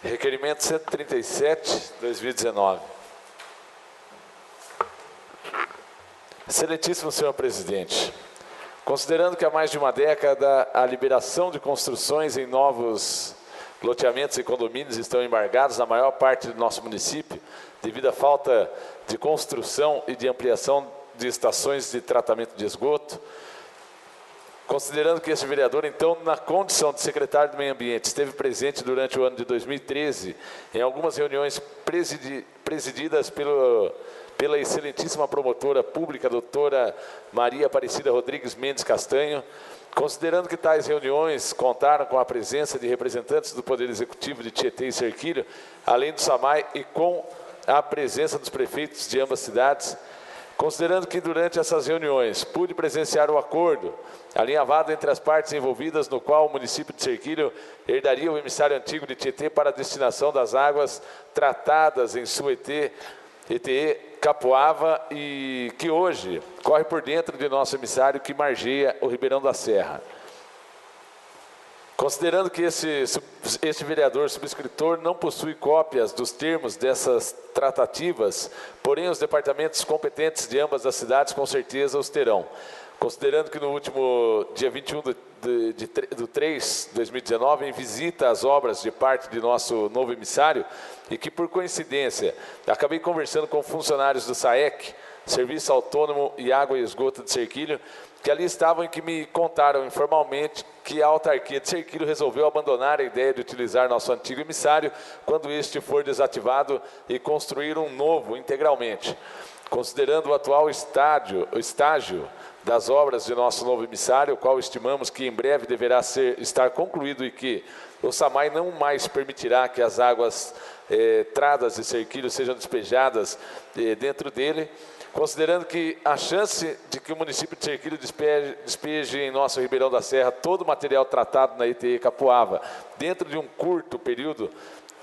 Requerimento 137, 2019. Excelentíssimo senhor presidente, considerando que há mais de uma década a liberação de construções em novos loteamentos e condomínios estão embargados na maior parte do nosso município, devido à falta de construção e de ampliação de estações de tratamento de esgoto, considerando que esse vereador, então, na condição de secretário do Meio Ambiente, esteve presente durante o ano de 2013 em algumas reuniões presididas pela excelentíssima promotora pública, doutora Maria Aparecida Rodrigues Mendes Castanho, considerando que tais reuniões contaram com a presença de representantes do Poder Executivo de Tietê e Cerquilho, além do SAMAI, e com a presença dos prefeitos de ambas cidades, considerando que durante essas reuniões pude presenciar o acordo alinhavado entre as partes envolvidas, no qual o município de Cerquilho herdaria o emissário antigo de Tietê para a destinação das águas tratadas em sua ETE Capuava, e que hoje corre por dentro de nosso emissário que margeia o Ribeirão da Serra. Considerando que este vereador subscritor não possui cópias dos termos dessas tratativas, porém os departamentos competentes de ambas as cidades com certeza os terão. Considerando que no último dia 21 do 3 de 2019, em visita às obras de parte de nosso novo emissário, e que por coincidência acabei conversando com funcionários do SAEC, Serviço Autônomo e Água e Esgoto de Cerquilho, que ali estavam e que me contaram informalmente que a autarquia de Cerquilho resolveu abandonar a ideia de utilizar nosso antigo emissário quando este for desativado e construir um novo integralmente. Considerando o atual estágio das obras de nosso novo emissário, o qual estimamos que em breve deverá estar concluído e que o SAMAI não mais permitirá que as águas tradas de Cerquilho sejam despejadas dentro dele, considerando que a chance de que o município de Cerquilho despeje em nosso Ribeirão da Serra todo o material tratado na ETE Capuava dentro de um curto período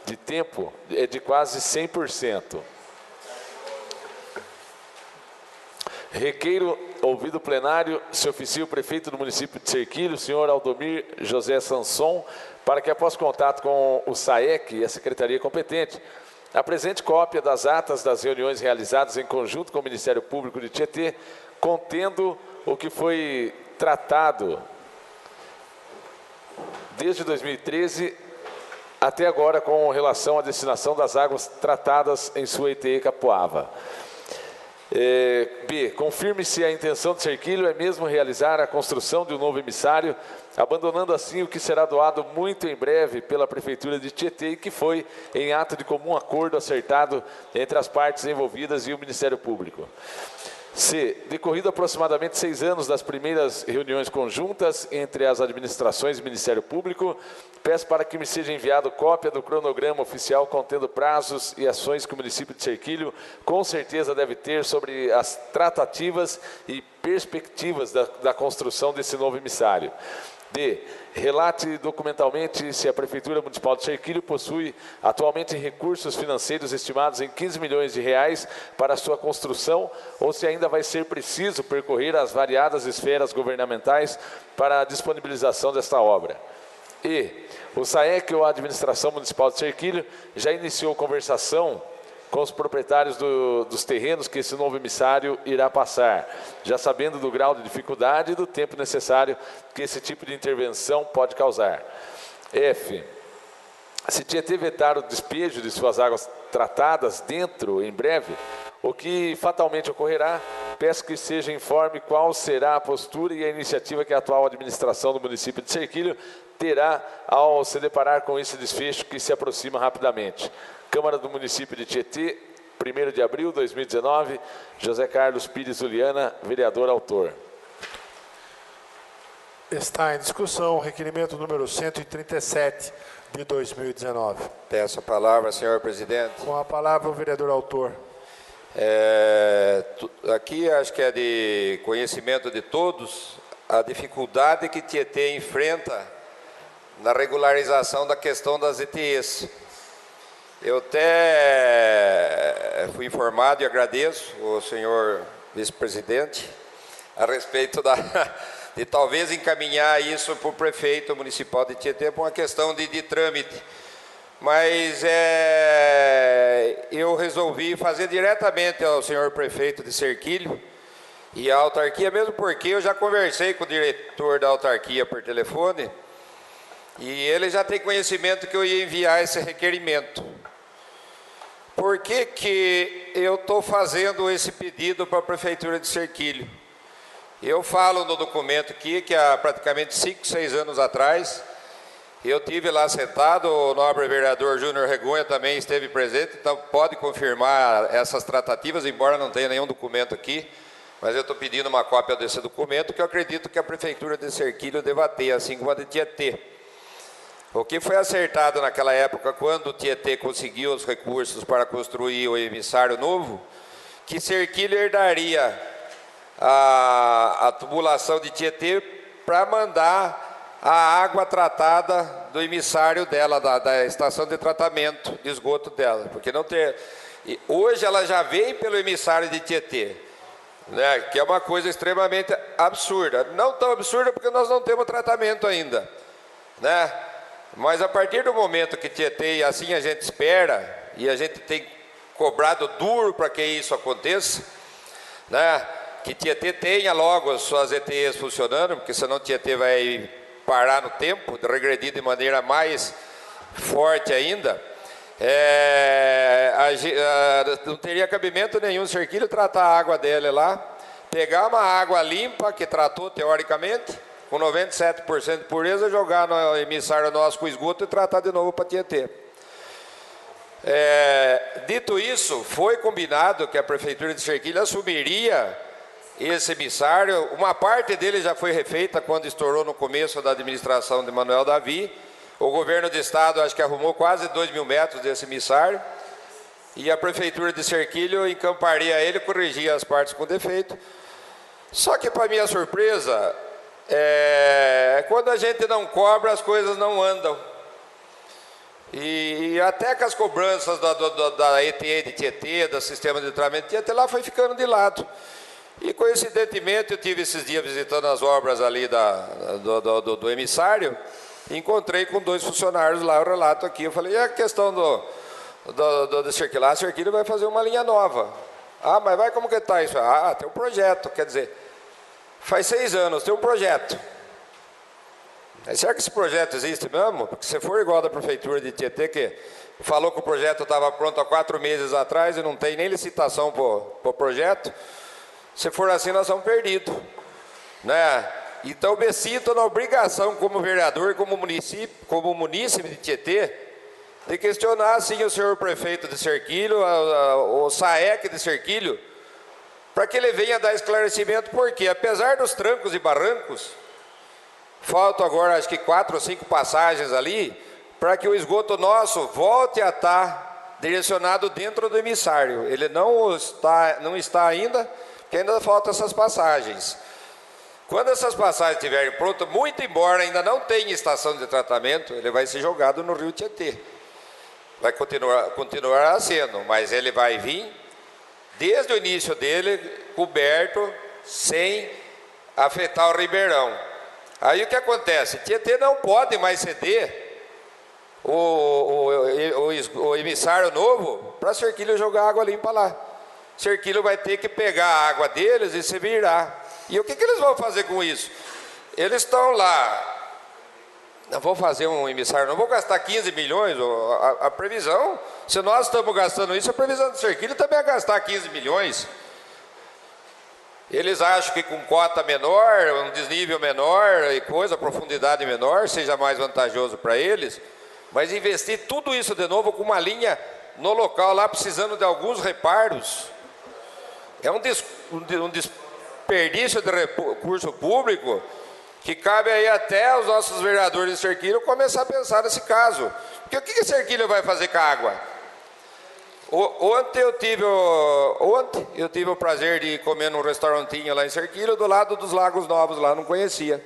de tempo é de quase 100%. Requeiro, ouvido o plenário, se oficia o prefeito do município de Cerquilho, senhor Aldomir José Sanson, para que após contato com o SAEC e a secretaria competente, apresente cópia das atas das reuniões realizadas em conjunto com o Ministério Público de Tietê, contendo o que foi tratado desde 2013 até agora com relação à destinação das águas tratadas em sua ETE Capuava. B. Confirme se a intenção de Cerquilho é mesmo realizar a construção de um novo emissário, abandonando assim o que será doado muito em breve pela Prefeitura de Tietê e que foi em ato de comum acordo acertado entre as partes envolvidas e o Ministério Público. C. Decorrido aproximadamente 6 anos das primeiras reuniões conjuntas entre as administrações e o Ministério Público, peço para que me seja enviado cópia do cronograma oficial contendo prazos e ações que o município de Cerquilho com certeza deve ter sobre as tratativas e perspectivas da construção desse novo emissário. D. Relate documentalmente se a Prefeitura Municipal de Cerquilho possui atualmente recursos financeiros estimados em 15 milhões de reais para sua construção ou se ainda vai ser preciso percorrer as variadas esferas governamentais para a disponibilização desta obra. E. O SAEC ou a Administração Municipal de Cerquilho já iniciou conversação com os proprietários dos terrenos que esse novo emissário irá passar, já sabendo do grau de dificuldade e do tempo necessário que esse tipo de intervenção pode causar. F. Se Tietê vetar o despejo de suas águas tratadas dentro, em breve, o que fatalmente ocorrerá, peço que seja informe qual será a postura e a iniciativa que a atual administração do município de Cerquilho terá ao se deparar com esse desfecho que se aproxima rapidamente. Câmara do Município de Tietê, 1º de abril de 2019, José Carlos Pires Uliana, vereador autor. Está em discussão o requerimento número 137 de 2019. Peço a palavra, senhor presidente. Com a palavra o vereador autor. Aqui acho que é de conhecimento de todos a dificuldade que Tietê enfrenta na regularização da questão das ETEs. Eu até fui informado e agradeço o senhor vice-presidente a respeito de talvez encaminhar isso para o prefeito municipal de Tietê por uma questão de trâmite. Mas eu resolvi fazer diretamente ao senhor prefeito de Serquilho e a autarquia, mesmo porque eu já conversei com o diretor da autarquia por telefone e ele já tem conhecimento que eu ia enviar esse requerimento. Por que eu estou fazendo esse pedido para a Prefeitura de Serquilho? Eu falo no documento aqui que há praticamente 5, 6 anos atrás, eu tive lá sentado, o nobre vereador Júnior Regonha também esteve presente, então pode confirmar essas tratativas, embora não tenha nenhum documento aqui, mas eu estou pedindo uma cópia desse documento que eu acredito que a Prefeitura de Serquilho deva ter, assim como a de Tietê. O que foi acertado naquela época, quando o Tietê conseguiu os recursos para construir o emissário novo, que Serquilho herdaria a tubulação de Tietê para mandar a água tratada do emissário dela, da estação de tratamento de esgoto dela. Porque não tem... Hoje ela já vem pelo emissário de Tietê, né, que é uma coisa extremamente absurda. Não tão absurda porque nós não temos tratamento ainda, né? Mas a partir do momento que Tietê, e assim a gente espera, e a gente tem cobrado duro para que isso aconteça, né? Que Tietê tenha logo as suas ETEs funcionando, porque senão Tietê vai parar no tempo, regredir de maneira mais forte ainda. Não teria cabimento nenhum Serquilho tratar a água dele lá, pegar uma água limpa, que tratou teoricamente, com 97% de pureza, jogar no emissário nosso com esgoto e tratar de novo para Tietê. Dito isso, foi combinado que a Prefeitura de Serquilho assumiria esse emissário. Uma parte dele já foi refeita quando estourou no começo da administração de Manuel Davi. O governo do estado acho que arrumou quase 2.000 metros desse emissário. E a Prefeitura de Serquilho encamparia ele, corrigia as partes com defeito. Só que, para minha surpresa, quando a gente não cobra, as coisas não andam. E até que as cobranças da ETE de Tietê, do sistema de tratamento de Tietê, lá foi ficando de lado. E coincidentemente eu tive esses dias visitando as obras ali do emissário, e encontrei com 2 funcionários lá, o relato aqui. Eu falei, e a questão do Serquilho? A Serquilho vai fazer uma linha nova. Ah, mas vai como que está isso? Ah, tem um projeto, quer dizer, faz 6 anos, tem um projeto. Será que esse projeto existe mesmo? Porque se for igual da Prefeitura de Tietê, que falou que o projeto estava pronto há 4 meses atrás e não tem nem licitação para o projeto, se for assim, nós estamos perdidos, né? Então, me sinto na obrigação, como vereador, como munícipe de Tietê, de questionar, sim, o senhor prefeito de Serquilho, o SAEC de Serquilho, para que ele venha dar esclarecimento, porque, apesar dos trancos e barrancos, faltam agora, acho que 4 ou 5 passagens ali, para que o esgoto nosso volte a estar direcionado dentro do emissário. Ele não está ainda, porque ainda faltam essas passagens. Quando essas passagens estiverem prontas, muito embora ainda não tenha estação de tratamento, ele vai ser jogado no rio Tietê. Vai continuar sendo, mas ele vai vir, desde o início dele, coberto, sem afetar o Ribeirão. Aí o que acontece? Tietê não pode mais ceder o emissário novo para Serquilho jogar água limpa lá. Serquilho vai ter que pegar a água deles e se virar. E o que eles vão fazer com isso? Eles estão lá, não vou fazer um emissário, não vou gastar 15 milhões, a previsão, se nós estamos gastando isso, a previsão do Serquilho também é gastar 15 milhões. Eles acham que com cota menor, um desnível menor e coisa, profundidade menor, seja mais vantajoso para eles, mas investir tudo isso de novo com uma linha no local lá, precisando de alguns reparos, é um desperdício de recurso público que cabe aí até os nossos vereadores de Serquilho começar a pensar nesse caso. Porque o que Serquilho vai fazer com a água? Ontem eu tive o prazer de comer num restaurantinho lá em Serquilho, do lado dos Lagos Novos, lá não conhecia.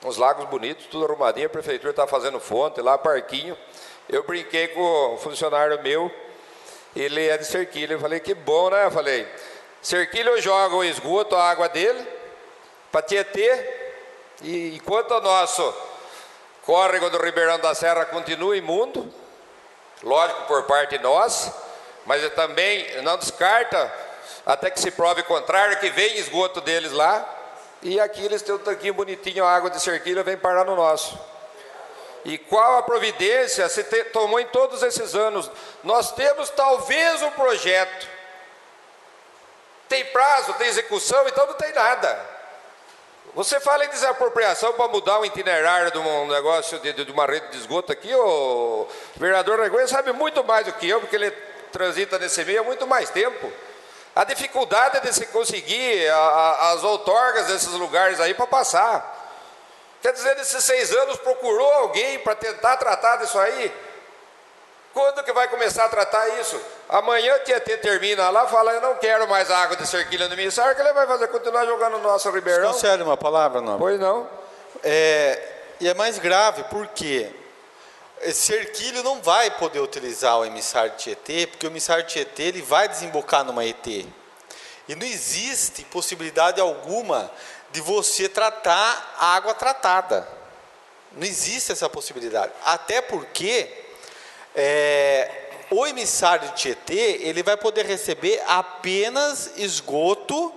Uns lagos bonitos, tudo arrumadinho, a prefeitura está fazendo fonte lá, parquinho. Eu brinquei com um funcionário meu, ele é de Serquilho, eu falei, que bom, né? Eu falei, Serquilho joga o esgoto, a água dele, para Tietê, E enquanto o nosso córrego do Ribeirão da Serra continua imundo, lógico por parte nossa, mas eu também não descarta, até que se prove o contrário, que vem esgoto deles lá, e aqui eles têm um tanquinho bonitinho, a água de Cerquilha vem parar no nosso. E qual a providência se tomou em todos esses anos? Nós temos talvez um projeto, tem prazo, tem execução, então não tem nada. Você fala em desapropriação para mudar o itinerário de um negócio, de uma rede de esgoto aqui, o vereador Regueira sabe muito mais do que eu, porque ele transita nesse meio há muito mais tempo. A dificuldade de se conseguir as outorgas desses lugares aí para passar. Quer dizer, nesses 6 anos procurou alguém para tentar tratar disso aí? Quando que vai começar a tratar isso? Amanhã o Tietê termina lá, fala, eu não quero mais a água de Cerquilha no Ministério, o que ele vai fazer? Continuar jogando no nosso Ribeirão? Você concede uma palavra, não? Pois não. E é mais grave, porque Cerquilho não vai poder utilizar o emissário Tietê, porque o emissário Tietê ele vai desembocar numa ET. E não existe possibilidade alguma de você tratar a água tratada. Não existe essa possibilidade. Até porque o emissário Tietê ele vai poder receber apenas esgoto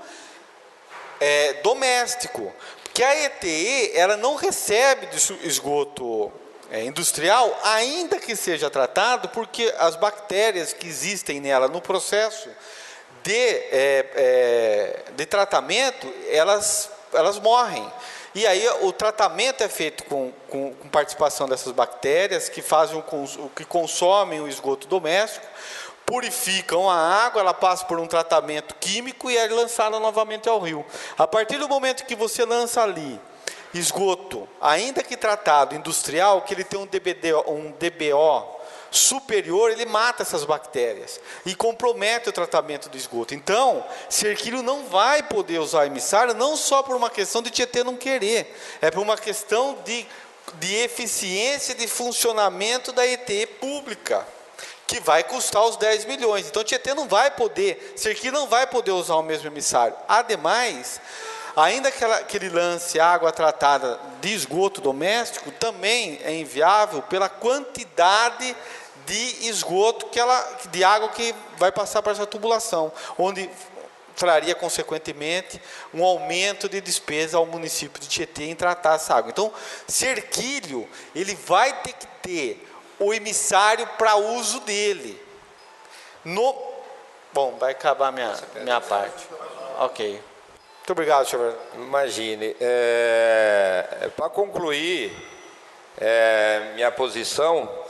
doméstico. Porque a ETE ela não recebe de esgoto industrial, ainda que seja tratado, porque as bactérias que existem nela no processo de tratamento, elas morrem. E aí o tratamento é feito com participação dessas bactérias que fazem que consomem o esgoto doméstico, purificam a água, ela passa por um tratamento químico e é lançada novamente ao rio. A partir do momento que você lança ali esgoto, ainda que tratado industrial, que ele tem um DBO superior, ele mata essas bactérias e compromete o tratamento do esgoto. Então, Cerquilho não vai poder usar emissário, não só por uma questão de Tietê não querer, é por uma questão de eficiência de funcionamento da ET pública, que vai custar os 10 milhões. Então, Tietê não vai poder, Cerquilho não vai poder usar o mesmo emissário. Ademais, ainda que ele lance água tratada de esgoto doméstico, também é inviável pela quantidade de esgoto de água que vai passar para essa tubulação, onde traria consequentemente um aumento de despesa ao município de Tietê em tratar essa água. Então, Cerquilho, ele vai ter que ter o emissário para uso dele. Bom, vai acabar minha parte. Ok. Muito obrigado, senhor. Imagine, para concluir minha posição,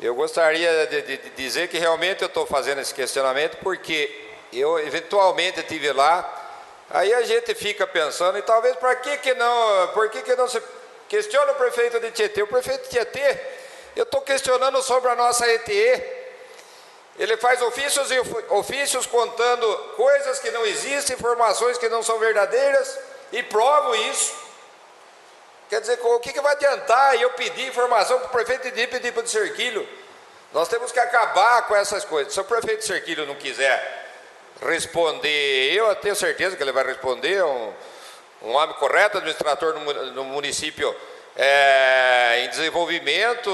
eu gostaria de dizer que realmente eu estou fazendo esse questionamento porque eu eventualmente estive lá, aí a gente fica pensando, e talvez por que não se questiona o prefeito de Tietê? O prefeito de Tietê, eu estou questionando sobre a nossa ETE. Ele faz ofícios e ofícios contando coisas que não existem, informações que não são verdadeiras, e provo isso. Quer dizer, o que vai adiantar eu pedir informação para o prefeito de pedir para o Cerquilho? Nós temos que acabar com essas coisas. Se o prefeito de Cerquilho não quiser responder, eu tenho certeza que ele vai responder, um homem correto, administrador no município em desenvolvimento,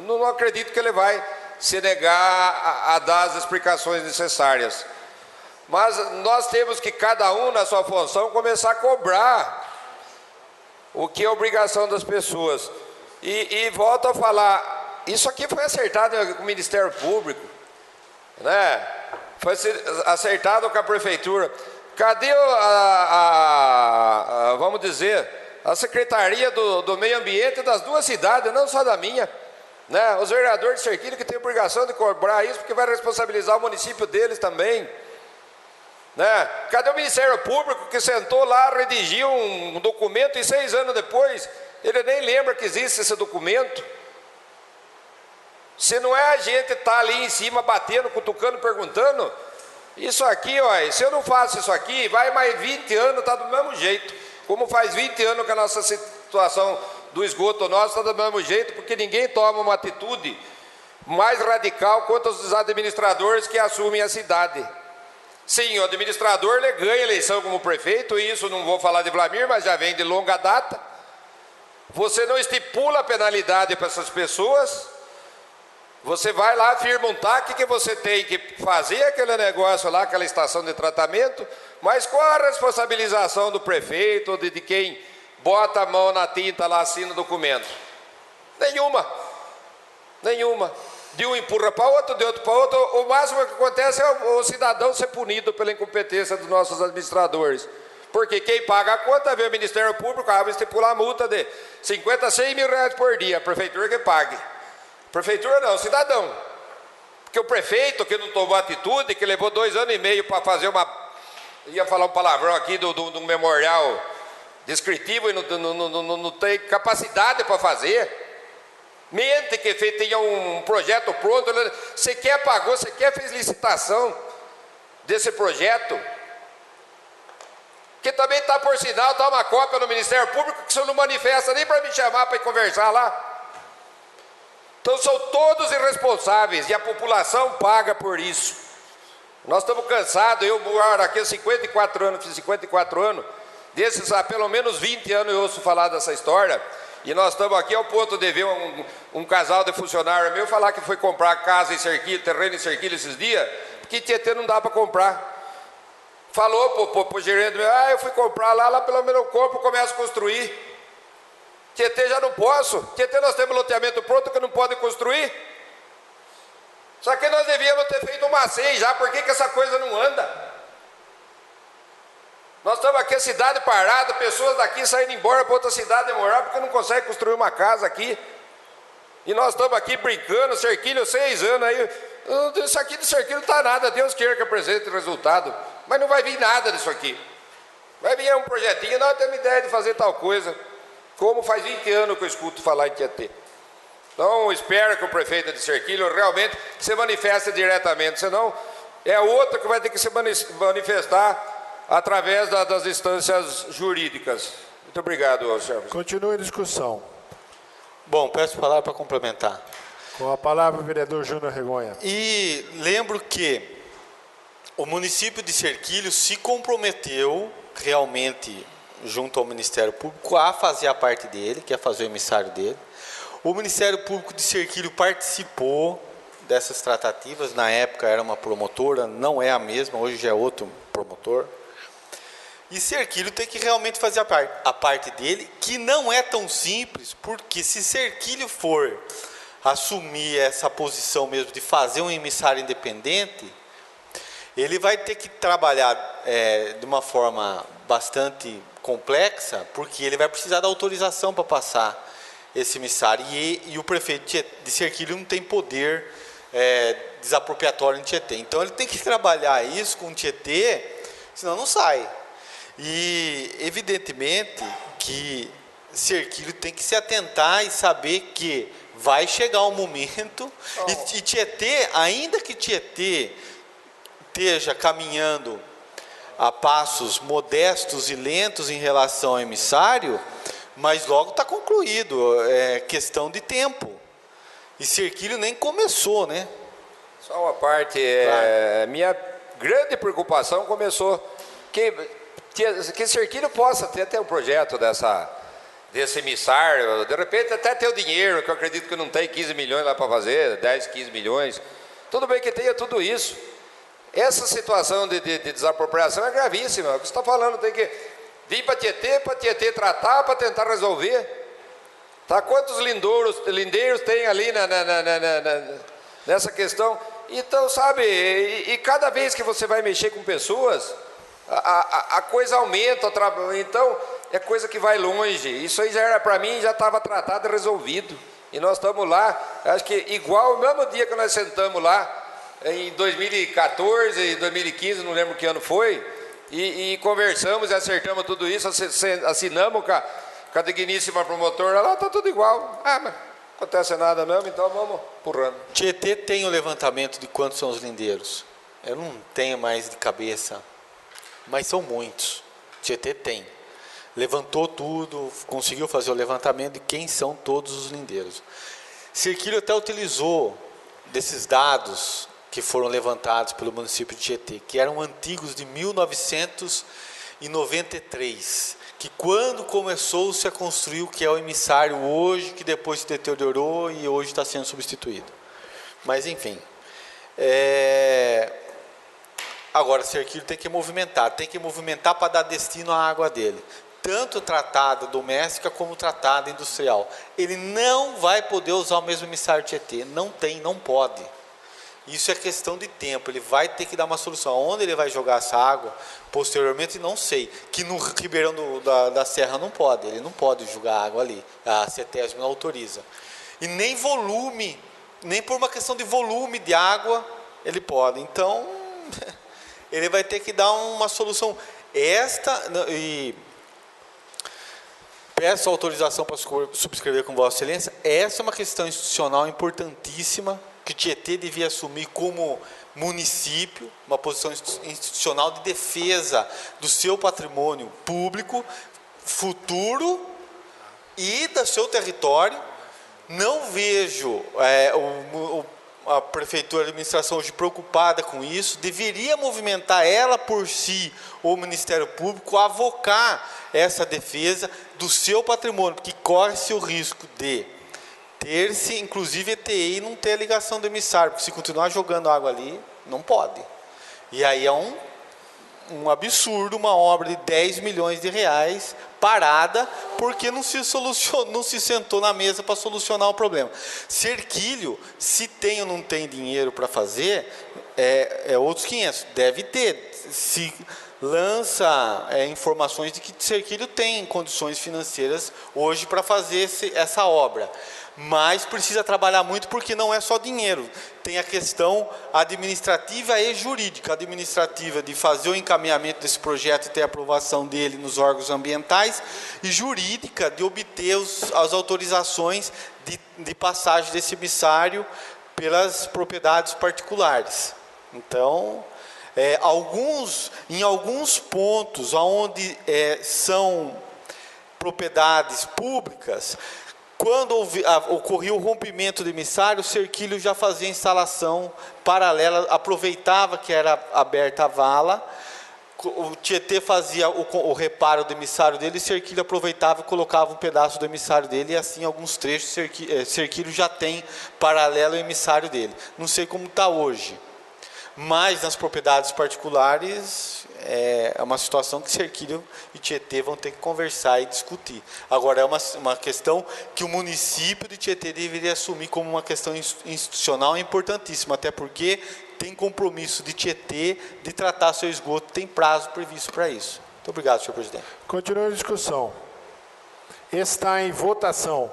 não acredito que ele vai se negar a dar as explicações necessárias. Mas nós temos que, cada um na sua função, começar a cobrar o que é obrigação das pessoas. E volto a falar, isso aqui foi acertado com o Ministério Público, né? Foi acertado com a Prefeitura. Cadê vamos dizer, a Secretaria do Meio Ambiente das duas cidades, não só da minha? Né? Os vereadores de Cerquilho que têm obrigação de cobrar isso, porque vai responsabilizar o município deles também. Né? Cadê o Ministério Público que sentou lá, redigiu um documento e 6 anos depois, ele nem lembra que existe esse documento? Se não é a gente estar ali em cima batendo, cutucando, perguntando, isso aqui, ó, se eu não faço isso aqui, vai mais 20 anos, está do mesmo jeito. Como faz 20 anos que a nossa situação do esgoto nosso está do mesmo jeito, porque ninguém toma uma atitude mais radical quanto os administradores que assumem a cidade. Sim, o administrador ele ganha eleição como prefeito, e isso não vou falar de Wlamir, mas já vem de longa data. Você não estipula a penalidade para essas pessoas. Você vai lá, firma um TAC que você tem que fazer aquele negócio lá, aquela estação de tratamento, mas qual a responsabilização do prefeito ou de quem bota a mão na tinta lá, assina o documento? Nenhuma. Nenhuma. De um empurra para outro, de outro para outro. O máximo que acontece é o cidadão ser punido pela incompetência dos nossos administradores. Porque quem paga a conta vê o Ministério Público, vai estipular a multa de 50 a 100 mil reais por dia. A prefeitura que pague. Prefeitura não, cidadão. Porque o prefeito que não tomou atitude, que levou 2 anos e meio para fazer uma... Ia falar um palavrão aqui do memorial descritivo e não tem capacidade para fazer. Mente que tinha um projeto pronto, sequer pagou, sequer fez licitação desse projeto, que também está por sinal, está uma cópia no Ministério Público, que o senhor não manifesta nem para me chamar para ir conversar lá. Então são todos irresponsáveis e a população paga por isso. Nós estamos cansados, eu moro aqui há 54 anos, fiz 54 anos, desses há pelo menos 20 anos eu ouço falar dessa história. E nós estamos aqui ao ponto de ver um casal de funcionário meu falar que foi comprar casa em Serquilho, terreno em Serquilho esses dias, porque Tietê não dá para comprar. Falou para o gerente meu, eu fui comprar lá pelo menos eu compro, começo a construir. Tietê já não posso. Tietê nós temos loteamento pronto que não pode construir. Só que nós devíamos ter feito uma SEI já, por que essa coisa não anda? Nós estamos aqui, a cidade parada, pessoas daqui saindo embora para outra cidade morar porque não consegue construir uma casa aqui. E nós estamos aqui brincando, Serquilho, 6 anos aí. Isso aqui de Serquilho não está nada, Deus queira que apresente o resultado. Mas não vai vir nada disso aqui. Vai vir um projetinho, nós temos ideia de fazer tal coisa. Como faz 20 anos que eu escuto falar em Tietê. Então, espero que o prefeito de Serquilho realmente se manifeste diretamente, senão é outro que vai ter que se manifestar através das instâncias jurídicas. Muito obrigado, senhor. Continue a discussão. Bom, peço a palavra para complementar. Com a palavra o vereador Júnior Regonha. E lembro que o município de Serquilho se comprometeu realmente junto ao Ministério Público a fazer a parte dele, que é fazer o emissário dele. O Ministério Público de Serquilho participou dessas tratativas, na época era uma promotora, não é a mesma, hoje já é outro promotor. E Serquilho tem que realmente fazer a parte dele, que não é tão simples, porque se Serquilho for assumir essa posição mesmo de fazer um emissário independente, ele vai ter que trabalhar de uma forma bastante complexa, porque ele vai precisar da autorização para passar esse emissário. E o prefeito de Serquilho não tem poder desapropriatório em Tietê. Então ele tem que trabalhar isso com Tietê, senão não sai. E evidentemente que Serquilho tem que se atentar e saber que vai chegar um momento, e Tietê, ainda que Tietê esteja caminhando a passos modestos e lentos em relação ao emissário, mas logo está concluído, é questão de tempo. E Serquilho nem começou, né? Só uma parte, minha grande preocupação começou que Serquilho possa ter até um projeto desse emissário, de repente até ter o dinheiro, que eu acredito que não tem 15 milhões lá para fazer, 10, 15 milhões. Tudo bem que tenha tudo isso. Essa situação de desapropriação é gravíssima. O que você está falando, tem que vir para Tietê tratar, para tentar resolver. Tá? Quantos lindeiros tem ali nessa questão? Então, sabe, e cada vez que você vai mexer com pessoas, a coisa aumenta, então é coisa que vai longe. Isso aí já era, para mim, já estava tratado e resolvido. E nós estamos lá, acho que igual o mesmo dia que nós sentamos lá, em 2014, 2015, não lembro que ano foi, e conversamos e acertamos tudo isso, assinamos com a digníssima promotora, lá está tudo igual. Mas não acontece nada mesmo, então vamos empurrando. Tietê tem o levantamento de quantos são os lindeiros. Eu não tenho mais de cabeça, mas são muitos. Tietê tem. Levantou tudo, conseguiu fazer o levantamento de quem são todos os lindeiros. Serquilho até utilizou desses dados que foram levantados pelo município de Tietê, que eram antigos de 1993, que quando começou-se a construir o que é o emissário hoje, que depois se deteriorou e hoje está sendo substituído. Mas, enfim. Agora, o Cerquilho tem que movimentar para dar destino à água dele. Tanto tratada doméstica como tratada industrial. Ele não vai poder usar o mesmo emissário Tietê. Não pode. Isso é questão de tempo. Ele vai ter que dar uma solução. Onde ele vai jogar essa água, posteriormente, não sei. Que no Ribeirão da Serra não pode. Ele não pode jogar água ali. A CETESB não autoriza. E nem volume, nem por uma questão de volume de água, ele pode. Então, ele vai ter que dar uma solução. Peço autorização para subscrever com Vossa Excelência. Essa é uma questão institucional importantíssima, que Tietê devia assumir como município, uma posição institucional de defesa do seu patrimônio público, futuro e do seu território. Não vejo a prefeitura, a administração hoje preocupada com isso. Deveria movimentar ela por si, o Ministério Público, a avocar essa defesa do seu patrimônio, porque corre-se o risco de ter-se, inclusive, ETI e não ter a ligação do emissário, porque se continuar jogando água ali, não pode. E aí é um absurdo, uma obra de 10 milhões de reais parada, porque não se sentou na mesa para solucionar o problema. Cerquilho, se tem ou não tem dinheiro para fazer, é outros 500. Deve ter. Se lança informações de que Cerquilho tem condições financeiras hoje para fazer essa obra. Mas precisa trabalhar muito, porque não é só dinheiro. Tem a questão administrativa e jurídica. Administrativa de fazer o encaminhamento desse projeto e ter a aprovação dele nos órgãos ambientais, e jurídica de obter as autorizações de passagem desse emissário pelas propriedades particulares. Então, em alguns pontos onde são propriedades públicas, quando ocorria o rompimento do emissário, o Cerquilho já fazia instalação paralela, aproveitava que era aberta a vala, o Tietê fazia o reparo do emissário dele, e Cerquilho aproveitava e colocava um pedaço do emissário dele, e assim alguns trechos Cerquilho já tem paralelo ao emissário dele. Não sei como está hoje, mas nas propriedades particulares é uma situação que Cerquilho e Tietê vão ter que conversar e discutir. Agora, é uma questão que o município de Tietê deveria assumir como uma questão institucional importantíssima, até porque tem compromisso de Tietê de tratar seu esgoto, tem prazo previsto para isso. Muito obrigado, senhor presidente. Continua a discussão. Está em votação.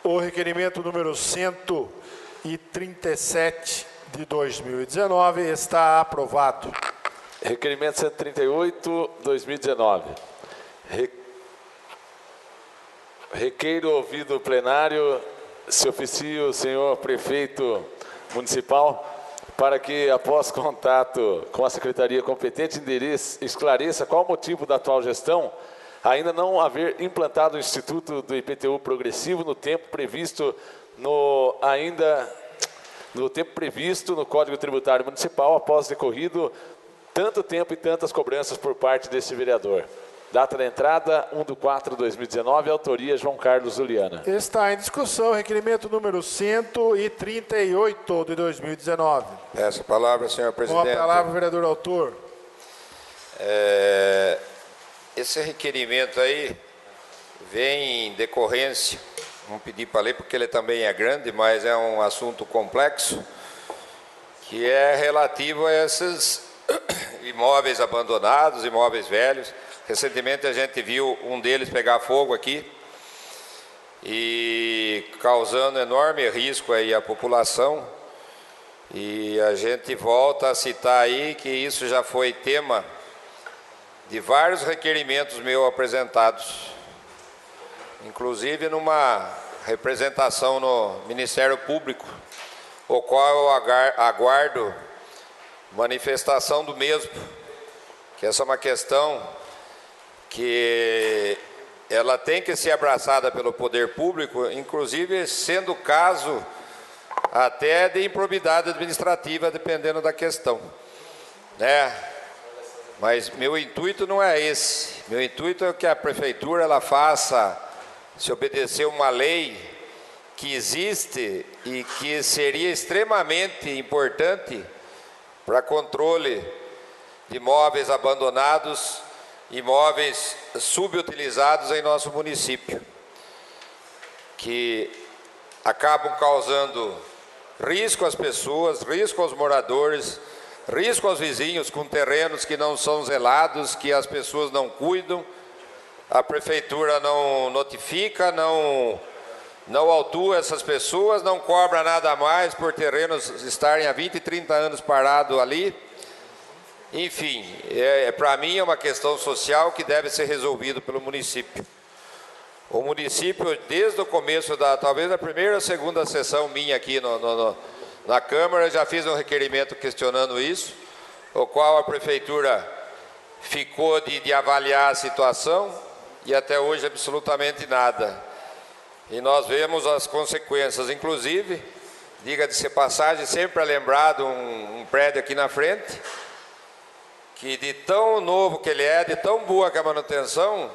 O requerimento número 137 de 2019 está aprovado. Requerimento 138, 2019. Requeiro ouvido o plenário, se oficie o senhor prefeito municipal, para que, após contato com a secretaria competente, esclareça qual o motivo da atual gestão ainda não haver implantado o Instituto do IPTU progressivo no tempo previsto no Código Tributário Municipal, após decorrido tanto tempo e tantas cobranças por parte deste vereador. Data da entrada, 1/4/2019, autoria João Carlos Juliana. Está em discussão o requerimento número 138 de 2019. Peço a palavra, senhor presidente. Com a palavra, vereador autor. Esse requerimento aí vem em decorrência, vamos pedir para ler porque ele também é grande, mas é um assunto complexo, que é relativo a esses imóveis abandonados, imóveis velhos. Recentemente a gente viu um deles pegar fogo aqui e causando enorme risco aí à população. E a gente volta a citar aí que isso já foi tema de vários requerimentos meus apresentados, inclusive numa representação no Ministério Público, o qual eu aguardo manifestação do mesmo, que essa é uma questão que ela tem que ser abraçada pelo poder público, inclusive sendo o caso até de improbidade administrativa, dependendo da questão, né? Mas meu intuito não é esse. Meu intuito é que a prefeitura ela faça se obedecer uma lei que existe e que seria extremamente importante para controle de imóveis abandonados, imóveis subutilizados em nosso município, que acabam causando risco às pessoas, risco aos moradores, risco aos vizinhos com terrenos que não são zelados, que as pessoas não cuidam, a prefeitura não notifica, não autua essas pessoas, não cobra nada a mais por terrenos estarem há 20, 30 anos parados ali. Enfim, para mim é uma questão social que deve ser resolvida pelo município. O município, desde o começo talvez a primeira ou segunda sessão minha aqui na Câmara, já fiz um requerimento questionando isso, o qual a prefeitura ficou de avaliar a situação e até hoje absolutamente nada. E nós vemos as consequências, inclusive, diga-se passagem, sempre é lembrado um prédio aqui na frente, que de tão novo que ele é, de tão boa que é a manutenção,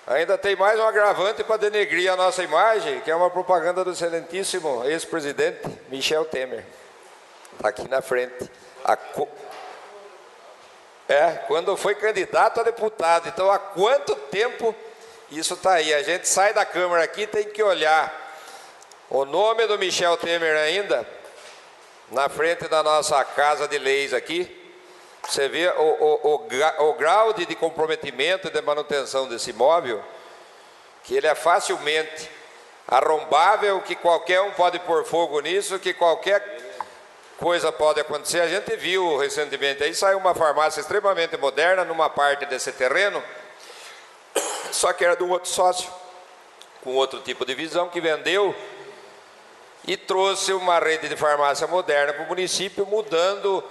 ainda tem mais um agravante para denegrir a nossa imagem, que é uma propaganda do excelentíssimo ex-presidente Michel Temer. Está aqui na frente. Quando foi candidato a deputado. Então, há quanto tempo isso está aí? A gente sai da Câmara aqui e tem que olhar o nome do Michel Temer ainda na frente da nossa Casa de Leis aqui. Você vê o grau de comprometimento e de manutenção desse imóvel, que ele é facilmente arrombável, que qualquer um pode pôr fogo nisso, que qualquer coisa pode acontecer. A gente viu recentemente, aí saiu uma farmácia extremamente moderna numa parte desse terreno, só que era de um outro sócio, com outro tipo de visão, que vendeu e trouxe uma rede de farmácia moderna para o município, mudando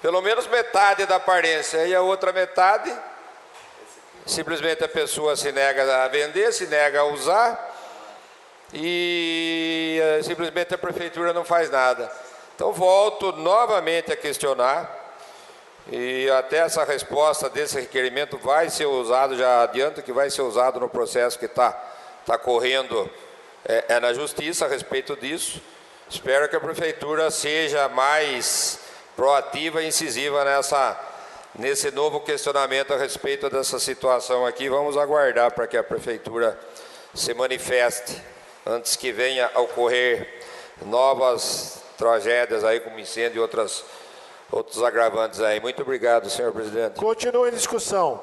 pelo menos metade da aparência, e a outra metade, simplesmente a pessoa se nega a vender, se nega a usar, e simplesmente a prefeitura não faz nada. Então volto novamente a questionar, e até essa resposta desse requerimento vai ser usado, já adianto que vai ser usado no processo que está correndo na justiça a respeito disso. Espero que a prefeitura seja mais proativa e incisiva nesse novo questionamento a respeito dessa situação aqui. Vamos aguardar para que a prefeitura se manifeste antes que venha a ocorrer novas tragédias aí, como incêndio e outros agravantes aí. Muito obrigado, senhor presidente. Continua em discussão.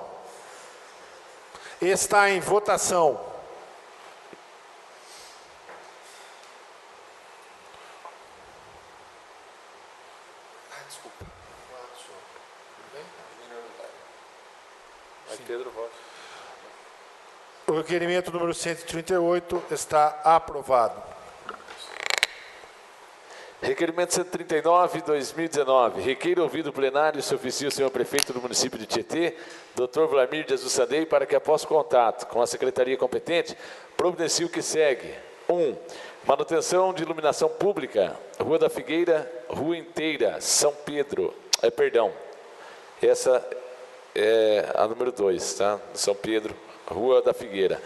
Está em votação. O requerimento número 138 está aprovado. Requerimento 139, 2019. Requeiro ouvido o plenário se oficia o senhor prefeito do município de Tietê, Dr. Vlamir Jesus Sandei, para que após contato com a secretaria competente, providencie o que segue. 1. Manutenção de iluminação pública, Rua da Figueira, Rua Inteira, São Pedro. Essa é a número 2, tá? São Pedro, Rua da Figueira.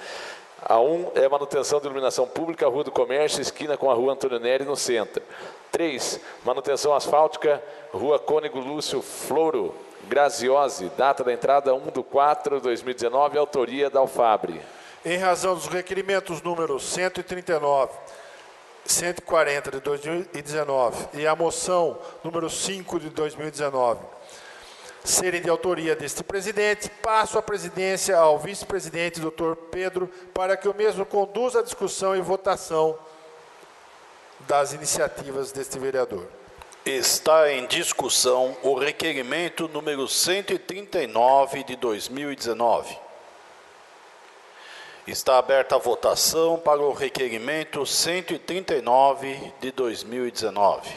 A 1 é manutenção de iluminação pública, Rua do Comércio, esquina com a Rua Antônio Neri, no centro. 3, manutenção asfáltica, Rua Cônego Lúcio Floro, Graziose, data da entrada 1/4/2019, autoria da Alfabre. Em razão dos requerimentos números 139, 140 de 2019 e a moção número 5 de 2019, serem de autoria deste presidente, passo a presidência ao vice-presidente, doutor Pedro, para que o mesmo conduza a discussão e votação das iniciativas deste vereador. Está em discussão o requerimento número 139 de 2019. Está aberta a votação para o requerimento 139 de 2019.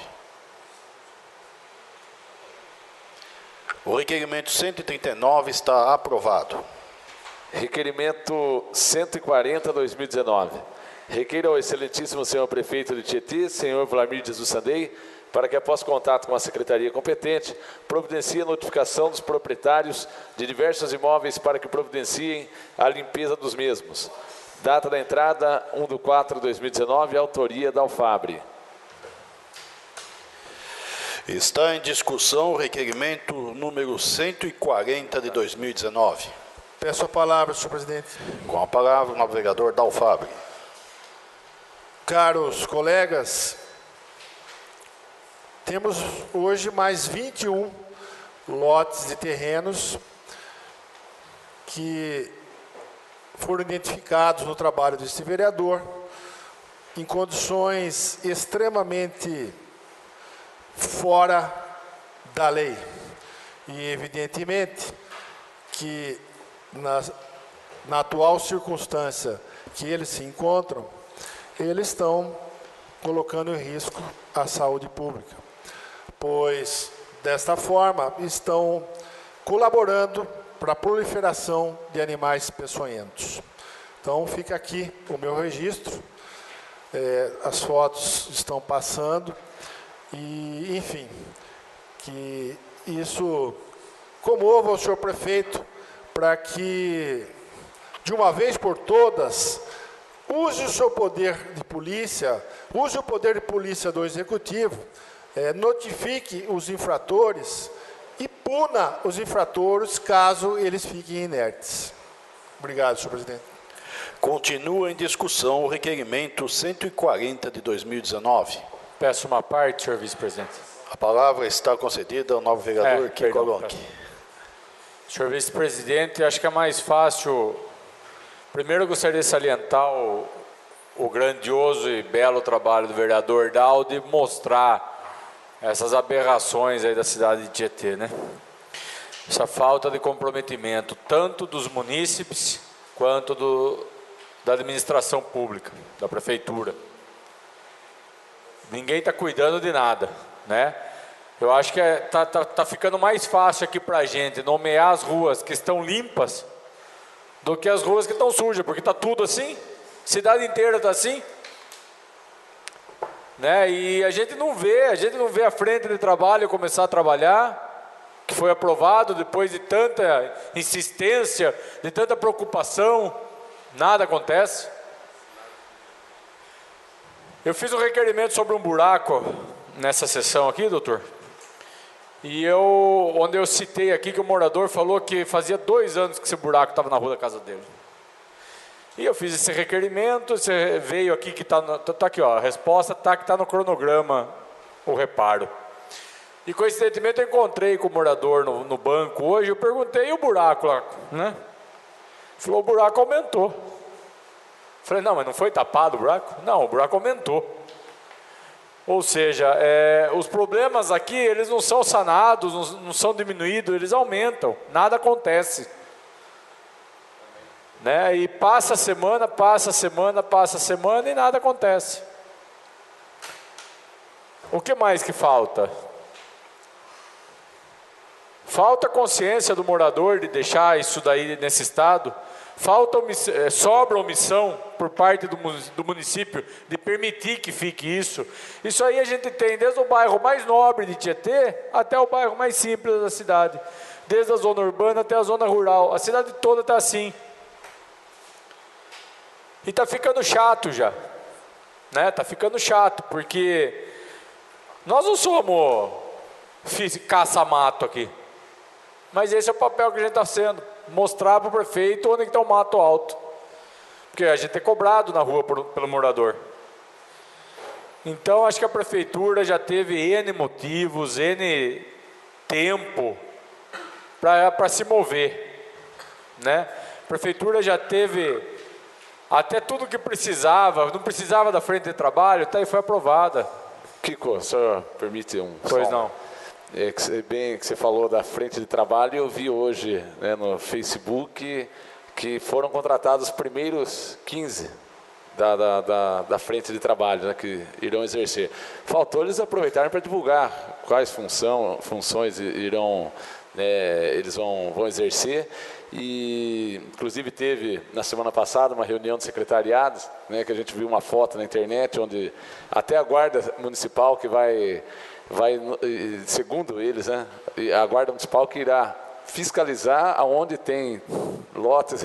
O requerimento 139 está aprovado. Requerimento Requerimento 140/2019. Requeiro ao excelentíssimo senhor prefeito de Tietê, senhor Vlamir Jesus Sandei, para que, após contato com a secretaria competente, providencie a notificação dos proprietários de diversos imóveis para que providenciem a limpeza dos mesmos. Data da entrada, 1/4/2019, autoria da Alfabre. Está em discussão o requerimento número 140 de 2019. Peço a palavra, senhor presidente. Com a palavra, o novo vereador Dalfabre. Caros colegas, temos hoje mais 21 lotes de terrenos que foram identificados no trabalho deste vereador em condições extremamente fora da lei. E, evidentemente, que na atual circunstância que eles se encontram, eles estão colocando em risco a saúde pública, pois, desta forma, estão colaborando para a proliferação de animais peçonhentos. Então, fica aqui o meu registro, as fotos estão passando, e, enfim, que isso comova o senhor prefeito para que, de uma vez por todas, use o seu poder de polícia, use o poder de polícia do executivo, notifique os infratores e puna os infratores caso eles fiquem inertes. Obrigado, senhor presidente. Continua em discussão o requerimento 140 de 2019. Peço uma parte, senhor vice-presidente. A palavra está concedida ao novo vereador Kiko Alonque. Senhor vice-presidente, acho que é mais fácil. Primeiro, eu gostaria de salientar o grandioso e belo trabalho do vereador Daldi mostrar essas aberrações aí da cidade de Tietê, né? Essa falta de comprometimento, tanto dos munícipes quanto da administração pública, da prefeitura. Ninguém está cuidando de nada, né? Eu acho que tá ficando mais fácil aqui para a gente nomear as ruas que estão limpas do que as ruas que estão sujas, porque está tudo assim, cidade inteira está assim, né? E a gente não vê a frente de trabalho começar a trabalhar, que foi aprovado depois de tanta insistência, de tanta preocupação, nada acontece. Eu fiz um requerimento sobre um buraco nessa sessão aqui, doutor, e onde eu citei aqui que o morador falou que fazia 2 anos que esse buraco estava na rua da casa dele. E eu fiz esse requerimento, você veio aqui que está aqui, ó, a resposta que está no cronograma, o reparo. E coincidentemente eu encontrei com o morador no banco hoje, eu perguntei, e o buraco lá, né? Ele falou, o buraco aumentou. Falei, não, mas não foi tapado o buraco? Não, o buraco aumentou. Ou seja, os problemas aqui, eles não são sanados, não são diminuídos, eles aumentam, nada acontece. Né? E passa a semana e nada acontece. O que mais que falta? Falta consciência do morador de deixar isso daí nesse estado. Sobra omissão por parte do município de permitir que fique isso. Isso aí a gente tem desde o bairro mais nobre de Tietê até o bairro mais simples da cidade. Desde a zona urbana até a zona rural. A cidade toda está assim. E está ficando chato já. Né? Está ficando chato, porque nós não somos caça-mato aqui. Mas esse é o papel que a gente está sendo. Mostrar para o prefeito onde está o mato alto. Porque a gente é cobrado na rua pelo morador. Então, acho que a prefeitura já teve N motivos, N tempo para se mover. Né? A prefeitura já teve até tudo que precisava, não precisava da frente de trabalho, tá, e foi aprovada. Kiko, o senhor permite um... Pois não. Que você falou da frente de trabalho, eu vi hoje, né, no Facebook que foram contratados os primeiros 15 da frente de trabalho, né, que irão exercer. Faltou eles aproveitarem para divulgar quais funções eles vão exercer. E, inclusive, teve, na semana passada, uma reunião de secretariados, né, que a gente viu uma foto na internet, onde até a Guarda Municipal, que vai segundo eles, né, a Guarda Municipal que irá fiscalizar aonde tem lotes,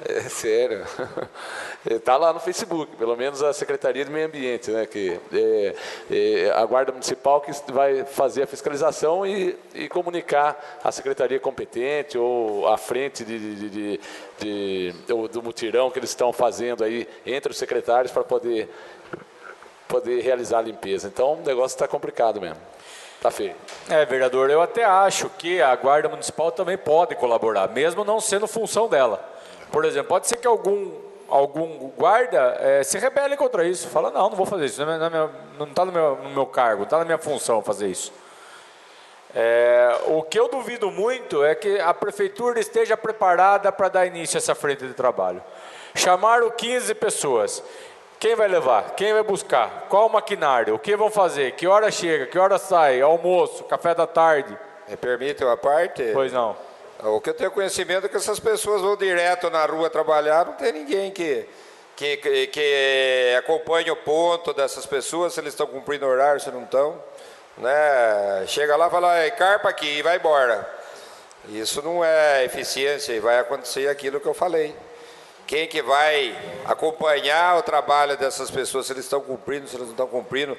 é sério, está lá no Facebook, pelo menos a Secretaria de Meio Ambiente, né, que a Guarda Municipal que vai fazer a fiscalização e comunicar à Secretaria competente ou à frente do mutirão que eles estão fazendo aí entre os secretários para poder realizar a limpeza. Então, o negócio está complicado mesmo. Está feio. Vereador, eu até acho que a Guarda Municipal também pode colaborar, mesmo não sendo função dela. Por exemplo, pode ser que algum guarda se rebele contra isso. Fala, não vou fazer isso, não está no meu cargo, não está na minha função fazer isso. O que eu duvido muito é que a prefeitura esteja preparada para dar início a essa frente de trabalho. Chamaram 15 pessoas. Quem vai levar? Quem vai buscar? Qual maquinário? O que vão fazer? Que hora chega? Que hora sai? Almoço? Café da tarde? Me permite uma parte? Pois não. O que eu tenho conhecimento é que essas pessoas vão direto na rua trabalhar, não tem ninguém que acompanhe o ponto dessas pessoas, se eles estão cumprindo horário, se não estão. Né? Chega lá e fala, carpa aqui e vai embora. Isso não é eficiência e vai acontecer aquilo que eu falei. Quem que vai acompanhar o trabalho dessas pessoas, se eles estão cumprindo, se eles não estão cumprindo,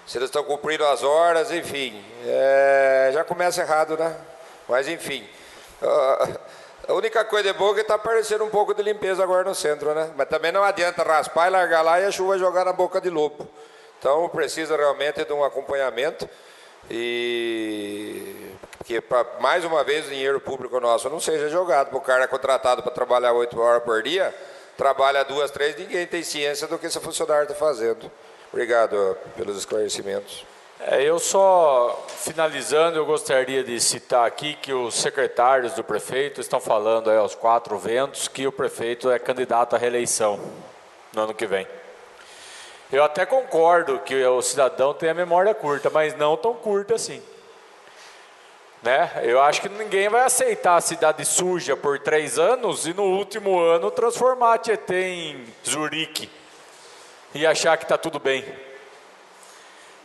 se eles estão cumprindo as horas, enfim. Já começa errado, né? Mas, enfim. A única coisa boa é que está aparecendo um pouco de limpeza agora no centro, né? Mas também não adianta raspar e largar lá e a chuva jogar na boca de lobo. Então, precisa realmente de um acompanhamento e que, mais uma vez, o dinheiro público nosso não seja jogado, porque o cara é contratado para trabalhar 8 horas por dia, trabalha 2, 3, ninguém tem ciência do que esse funcionário está fazendo. Obrigado pelos esclarecimentos. Eu só, finalizando, eu gostaria de citar aqui que os secretários do prefeito estão falando aí aos 4 ventos que o prefeito é candidato à reeleição no ano que vem. Eu até concordo que o cidadão tem a memória curta, mas não tão curta assim. Né? Eu acho que ninguém vai aceitar a cidade suja por 3 anos e no último ano transformar a Tietê em Zurique e achar que está tudo bem.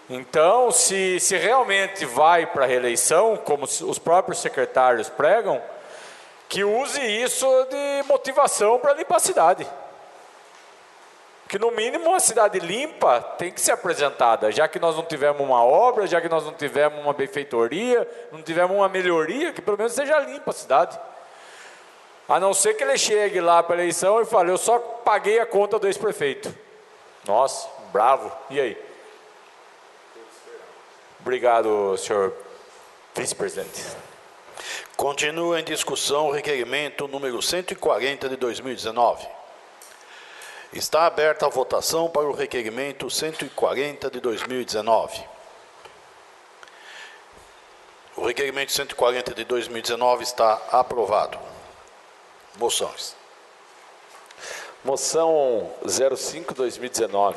Então, se realmente vai para a reeleição, como os próprios secretários pregam, que use isso de motivação para limpar a cidade. Que no mínimo uma cidade limpa tem que ser apresentada, já que nós não tivemos uma obra, já que nós não tivemos uma benfeitoria, não tivemos uma melhoria, que pelo menos seja limpa a cidade. A não ser que ele chegue lá para a eleição e fale, eu só paguei a conta do ex-prefeito. Nossa, bravo, e aí? Obrigado, senhor vice-presidente. Continua em discussão o requerimento número 140 de 2019. Está aberta a votação para o requerimento 140 de 2019. O requerimento 140 de 2019 está aprovado. Moções. Moção 05/2019.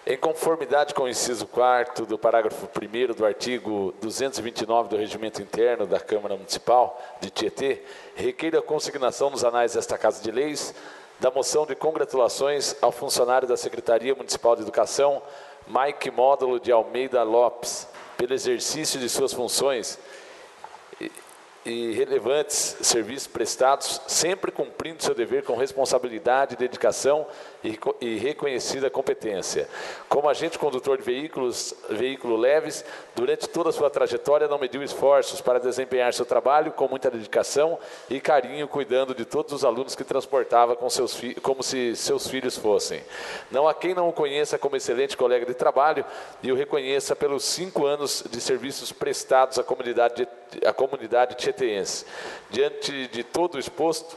Em conformidade com o inciso 4º do parágrafo 1º do artigo 229 do Regimento Interno da Câmara Municipal de Tietê, requeiro a consignação nos anais desta Casa de Leis da moção de congratulações ao funcionário da Secretaria Municipal de Educação, Mike Módulo de Almeida Lopes, pelo exercício de suas funções e relevantes serviços prestados, sempre cumprindo seu dever com responsabilidade, dedicação e reconhecida competência. Como agente condutor de veículos leves, durante toda a sua trajetória não mediu esforços para desempenhar seu trabalho com muita dedicação e carinho, cuidando de todos os alunos que transportava como se seus filhos fossem. Não há quem não o conheça como excelente colega de trabalho e o reconheça pelos 5 anos de serviços prestados à comunidade tieteense. Diante de todo o exposto,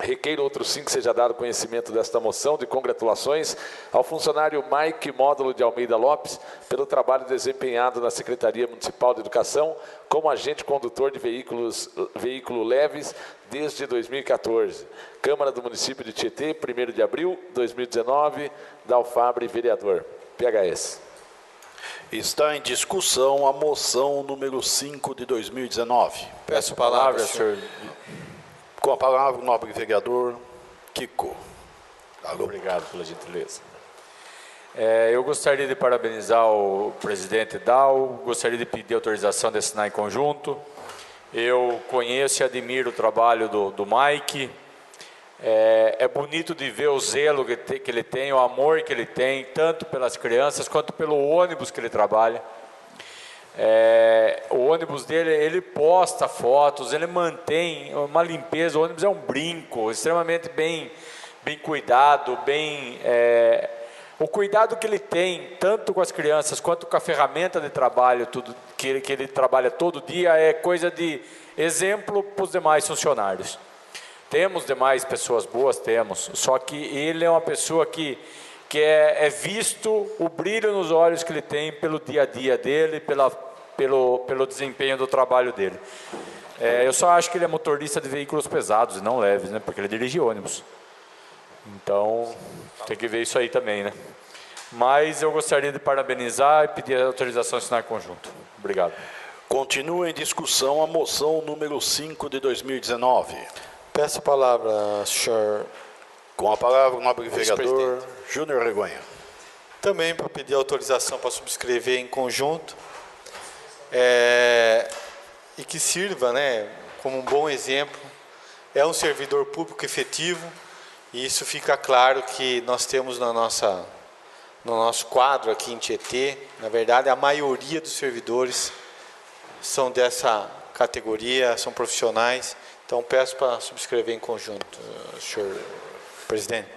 Requeiro outro sim que seja dado conhecimento desta moção de congratulações ao funcionário Mike Módulo de Almeida Lopes pelo trabalho desempenhado na Secretaria Municipal de Educação como agente condutor de veículo leves desde 2014. Câmara do Município de Tietê, 1º de abril de 2019, Dalfabre, vereador. PHS. Está em discussão a moção número 5 de 2019. Peço palavra, senhor. Com a palavra, o nobre vereador Kiko. Obrigado pela gentileza. Eu gostaria de parabenizar o presidente Dal, gostaria de pedir autorização de assinar em conjunto. Eu conheço e admiro o trabalho do Mike. É bonito de ver o zelo que ele tem, o amor que ele tem, tanto pelas crianças quanto pelo ônibus que ele trabalha. O ônibus dele, ele posta fotos, ele mantém uma limpeza, o ônibus é um brinco, extremamente bem cuidado, o cuidado que ele tem, tanto com as crianças quanto com a ferramenta de trabalho, tudo que ele trabalha todo dia, é coisa de exemplo para os demais funcionários. Temos demais pessoas boas, temos, só que ele é uma pessoa que é visto o brilho nos olhos que ele tem pelo dia a dia dele, pelo desempenho do trabalho dele. Eu só acho que ele é motorista de veículos pesados e não leves, né? Porque ele dirige ônibus. Então, tem que ver isso aí também, né? Mas eu gostaria de parabenizar e pedir a autorização a assinar em conjunto. Obrigado. Continua em discussão a moção número 5 de 2019. Peço a palavra, senhor. Com a palavra, o nobre vereador Júnior Regonha. Também para pedir autorização para subscrever em conjunto. E que sirva, né, como um bom exemplo. É um servidor público efetivo, e isso fica claro que nós temos no nosso quadro aqui em Tietê. Na verdade, a maioria dos servidores são dessa categoria, são profissionais. Então, peço para subscrever em conjunto, senhor presidente.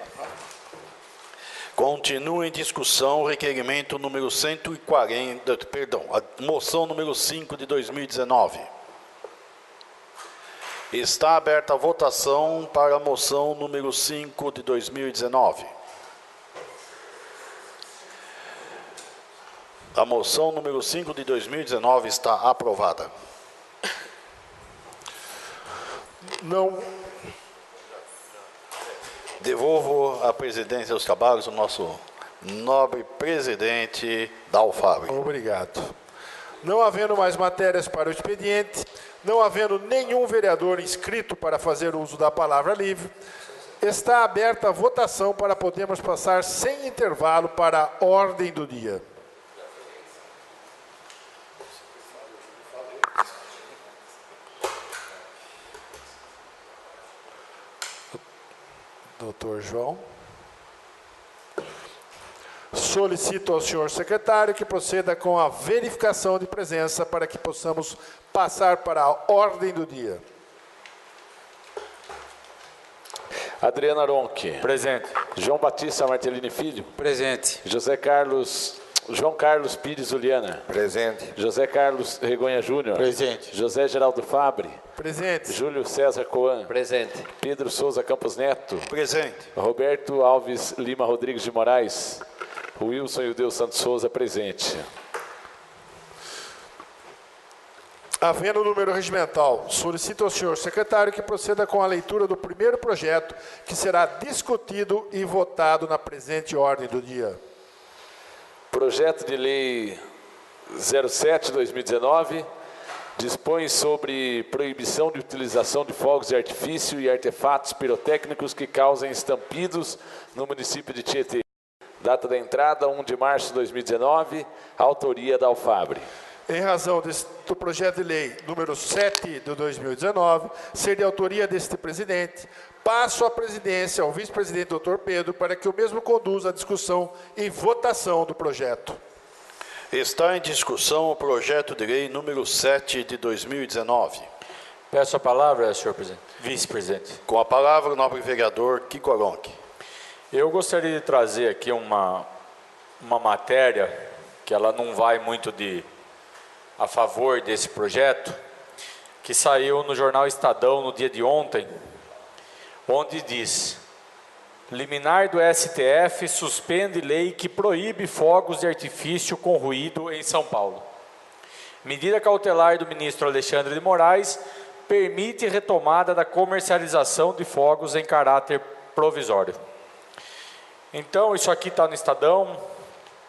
Continua em discussão o requerimento número 140, a moção número 5 de 2019. Está aberta a votação para a moção número 5 de 2019. A moção número 5 de 2019 está aprovada. Não. Devolvo a presidência dos trabalhos ao nosso nobre presidente Dalfabre. Obrigado. Não havendo mais matérias para o expediente, não havendo nenhum vereador inscrito para fazer uso da palavra livre, está aberta a votação para podermos passar sem intervalo para a ordem do dia. Doutor João. Solicito ao senhor secretário que proceda com a verificação de presença para que possamos passar para a ordem do dia. Adriana Ronque. Presente. João Batista Martellini Filho. Presente. João Carlos Pires Juliana. Presente. José Carlos Regonha Júnior. Presente. José Geraldo Fabre. Presente. Júlio César Coan. Presente. Pedro Souza Campos Neto. Presente. Roberto Alves Lima Rodrigues de Moraes. Wilson Ildeu Santos Souza, presente. Havendo número regimental, solicito ao senhor secretário que proceda com a leitura do primeiro projeto, que será discutido e votado na presente ordem do dia. Projeto de Lei 07/2019 dispõe sobre proibição de utilização de fogos de artifício e artefatos pirotécnicos que causem estampidos no município de Tietê. Data da entrada, 1 de março de 2019, autoria da Alfabre. Em razão do projeto de lei número 7 de 2019, ser de autoria deste presidente, passo a presidência ao vice-presidente Dr. Pedro para que o mesmo conduza a discussão e votação do projeto. Está em discussão o projeto de lei número 7 de 2019. Peço a palavra, senhor presidente. Vice-presidente. Com a palavra, o nobre vereador Kiko Ronque. Eu gostaria de trazer aqui uma matéria que ela não vai muito a favor desse projeto, que saiu no jornal Estadão no dia de ontem, onde diz: liminar do STF suspende lei que proíbe fogos de artifício com ruído em São Paulo. Medida cautelar do ministro Alexandre de Moraes permite retomada da comercialização de fogos em caráter provisório. Então, isso aqui está no Estadão,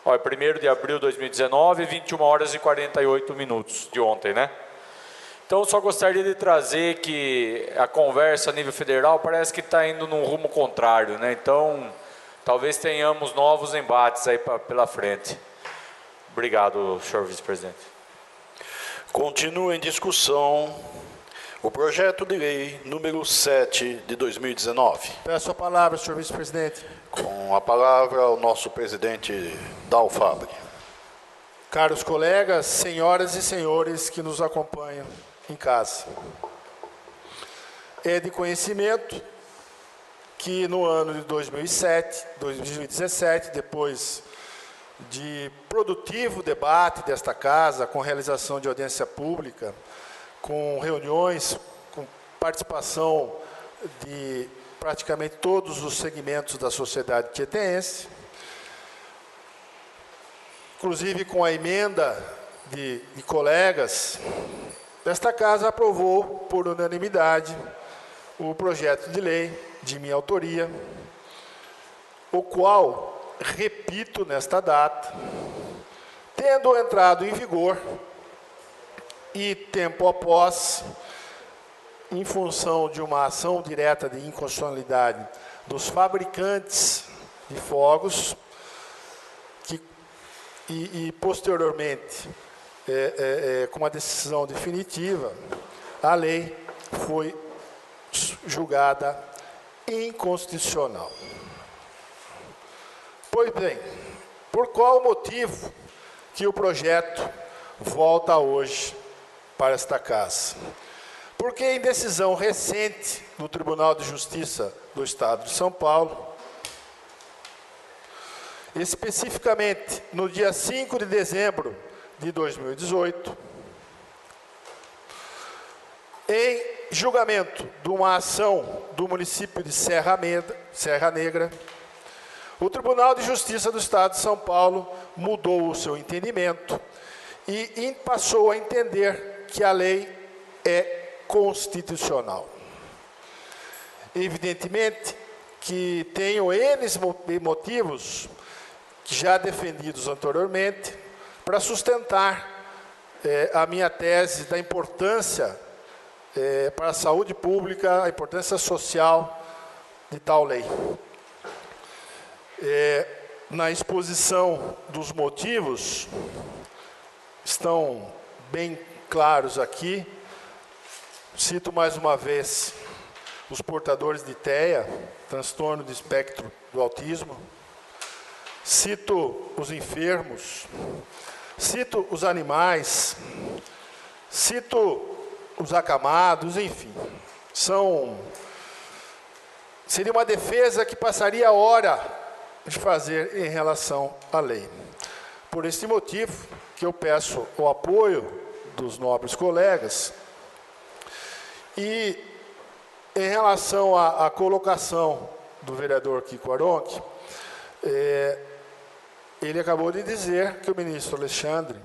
ó, é 1º de abril de 2019, 21 horas e 48 minutos de ontem, né? Então, só gostaria de trazer que a conversa a nível federal parece que está indo num rumo contrário, né? Então, talvez tenhamos novos embates aí pela frente. Obrigado, senhor vice-presidente. Continua em discussão o projeto de lei número 7 de 2019. Peço a palavra, senhor vice-presidente. Com a palavra o nosso presidente Dal Fabbri. Caros colegas, senhoras e senhores que nos acompanham em casa. É de conhecimento que no ano de 2017, depois de produtivo debate desta casa, com realização de audiência pública, com reuniões, com participação de praticamente todos os segmentos da sociedade tietense, inclusive com a emenda de colegas, esta casa aprovou por unanimidade o projeto de lei de minha autoria, o qual, repito nesta data, tendo entrado em vigor e tempo após, em função de uma ação direta de inconstitucionalidade dos fabricantes de fogos, e posteriormente, com uma decisão definitiva, a lei foi julgada inconstitucional. Pois bem, por qual motivo que o projeto volta hoje para esta casa? Porque em decisão recente do Tribunal de Justiça do Estado de São Paulo, especificamente no dia 5 de dezembro de 2018, em julgamento de uma ação do município de Serra Negra, o Tribunal de Justiça do Estado de São Paulo mudou o seu entendimento e passou a entender que a lei é constitucional. Evidentemente que tenho N motivos já defendidos anteriormente para sustentar a minha tese da importância para a saúde pública, a importância social de tal lei. Na exposição dos motivos, estão bem claros aqui. Cito mais uma vez os portadores de TEA, transtorno de espectro do autismo. Cito os enfermos. Cito os animais. Cito os acamados, enfim. Seria uma defesa que passaria a hora de fazer em relação à lei. Por esse motivo que eu peço o apoio dos nobres colegas. E em relação à colocação do vereador Kiko Aronchi, ele acabou de dizer que o ministro Alexandre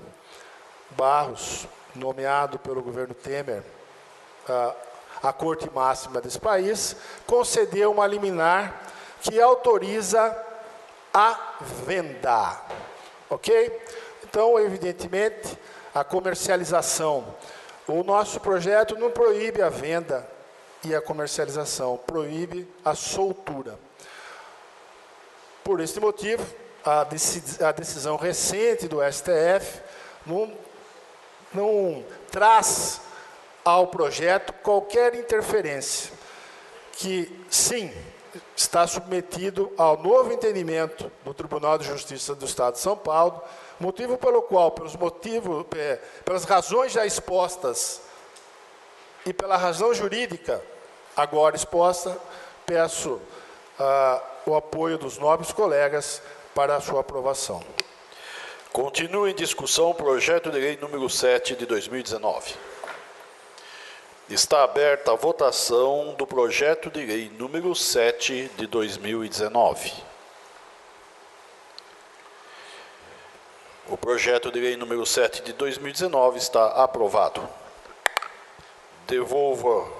Barros, nomeado pelo governo Temer, a corte máxima desse país, concedeu uma liminar que autoriza a venda. Ok? Então, evidentemente, a comercialização. O nosso projeto não proíbe a venda e a comercialização, proíbe a soltura. Por esse motivo, a decisão recente do STF não traz ao projeto qualquer interferência, que, sim, está submetido ao novo entendimento do Tribunal de Justiça do Estado de São Paulo, motivo pelo qual, pelas razões já expostas e pela razão jurídica agora exposta, peço o apoio dos nobres colegas para a sua aprovação. Continua em discussão o projeto de lei número 7 de 2019. Está aberta a votação do projeto de lei número 7 de 2019. O projeto de lei número 7 de 2019 está aprovado. Devolvo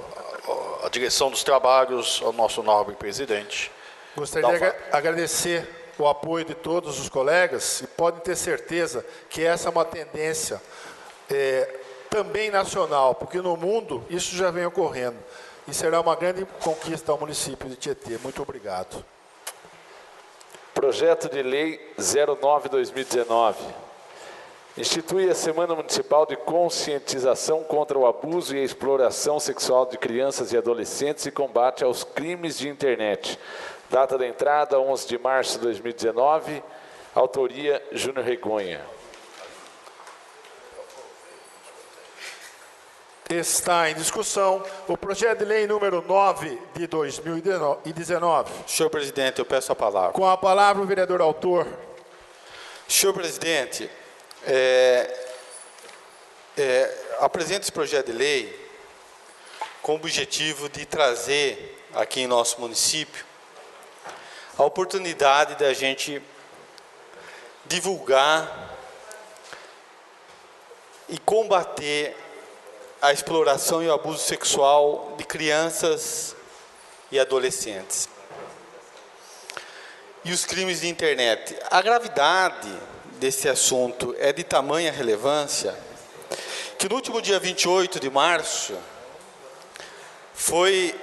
a direção dos trabalhos ao nosso nobre presidente. Gostaria de agradecer o apoio de todos os colegas e podem ter certeza que essa é uma tendência também nacional, porque no mundo isso já vem ocorrendo e será uma grande conquista ao município de Tietê. Muito obrigado. Projeto de Lei 09/2019. Institui a Semana Municipal de Conscientização contra o Abuso e a Exploração Sexual de Crianças e Adolescentes e combate aos crimes de internet. Data da entrada, 11 de março de 2019. Autoria, Júnior Regonha. Está em discussão o projeto de lei número 9 de 2019. Senhor presidente, eu peço a palavra. Com a palavra o vereador autor. Senhor presidente, apresento esse projeto de lei com o objetivo de trazer aqui em nosso município a oportunidade da gente divulgar e combater a exploração e o abuso sexual de crianças e adolescentes. E os crimes de internet. A gravidade desse assunto é de tamanha relevância que no último dia 28 de março foi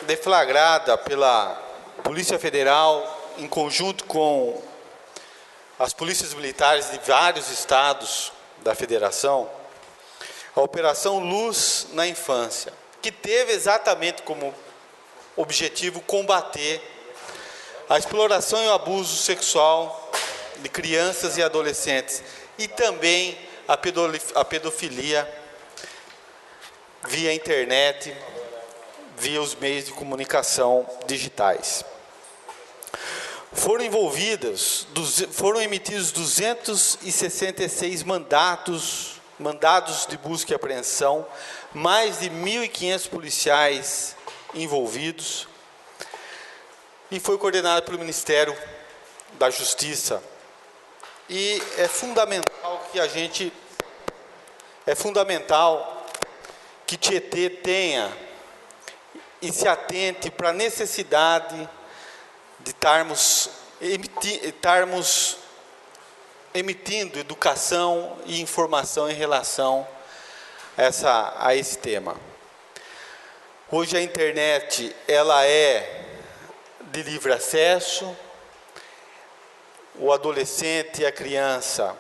deflagrada pela Polícia Federal, em conjunto com as polícias militares de vários estados da Federação, a Operação Luz na Infância, que teve exatamente como objetivo combater a exploração e o abuso sexual de crianças e adolescentes e também a pedofilia via internet, via os meios de comunicação digitais. Foram emitidos 266 mandados de busca e apreensão, mais de 1.500 policiais envolvidos, e foi coordenado pelo Ministério da Justiça. E é fundamental que Tietê tenha e se atente para a necessidade de estarmos emitindo educação e informação em relação a esse tema. Hoje a internet ela é de livre acesso. O adolescente e a criança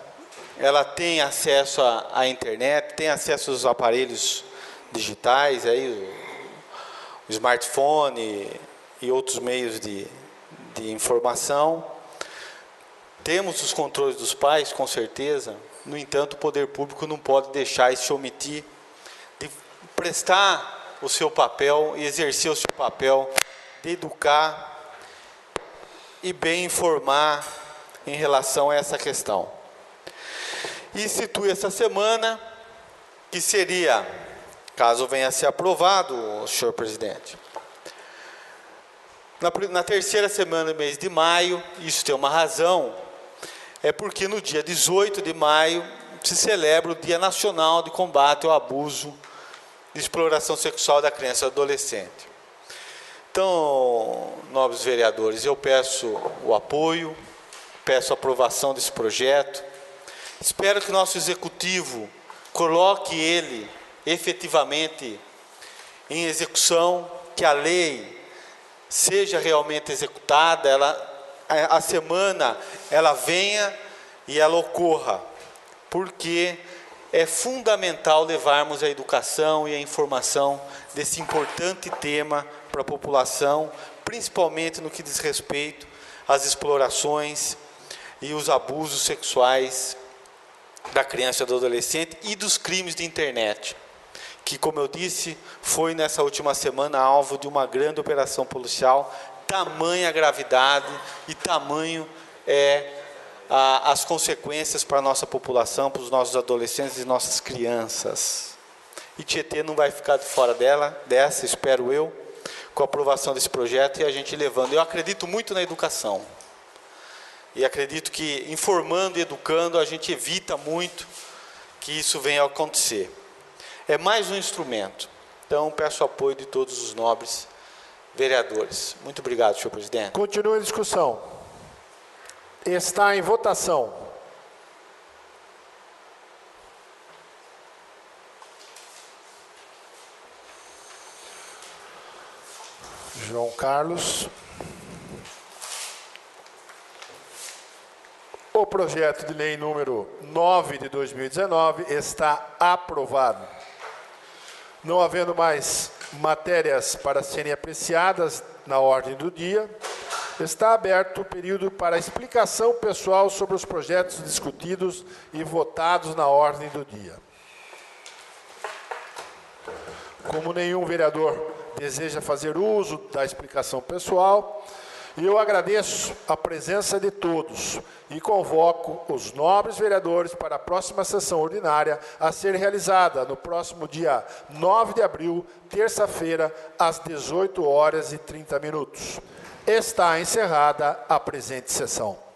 ela tem acesso à internet, tem acesso aos aparelhos digitais, aí o smartphone e outros meios de informação. Temos os controles dos pais, com certeza. No entanto, o poder público não pode deixar isso se omitir de prestar o seu papel e exercer o seu papel de educar e bem informar em relação a essa questão. E institui essa semana, que seria, caso venha a ser aprovado, senhor presidente, na terceira semana do mês de maio. Isso tem uma razão, é porque no dia 18 de maio se celebra o Dia Nacional de Combate ao Abuso e Exploração Sexual da Criança e Adolescente. Então, nobres vereadores, eu peço o apoio, peço a aprovação desse projeto. Espero que nosso executivo coloque ele efetivamente em execução, que a lei seja realmente executada, a semana ela venha e ela ocorra, porque é fundamental levarmos a educação e a informação desse importante tema para a população, principalmente no que diz respeito às explorações e os abusos sexuais da criança e do adolescente e dos crimes de internet, que, como eu disse, foi nessa última semana alvo de uma grande operação policial. Tamanha gravidade e tamanho as consequências para a nossa população, para os nossos adolescentes e nossas crianças. e Tietê não vai ficar de fora dessa, espero eu, com a aprovação desse projeto e a gente levando. Eu acredito muito na educação. E acredito que informando e educando a gente evita muito que isso venha a acontecer. É mais um instrumento. Então, peço apoio de todos os nobres vereadores. Muito obrigado, senhor presidente. Continua a discussão. Está em votação. João Carlos. O projeto de lei número 9 de 2019 está aprovado. Não havendo mais matérias para serem apreciadas na ordem do dia, está aberto o período para explicação pessoal sobre os projetos discutidos e votados na ordem do dia. Como nenhum vereador deseja fazer uso da explicação pessoal, eu agradeço a presença de todos e convoco os nobres vereadores para a próxima sessão ordinária a ser realizada no próximo dia 9 de abril, terça-feira, às 18h30. Está encerrada a presente sessão.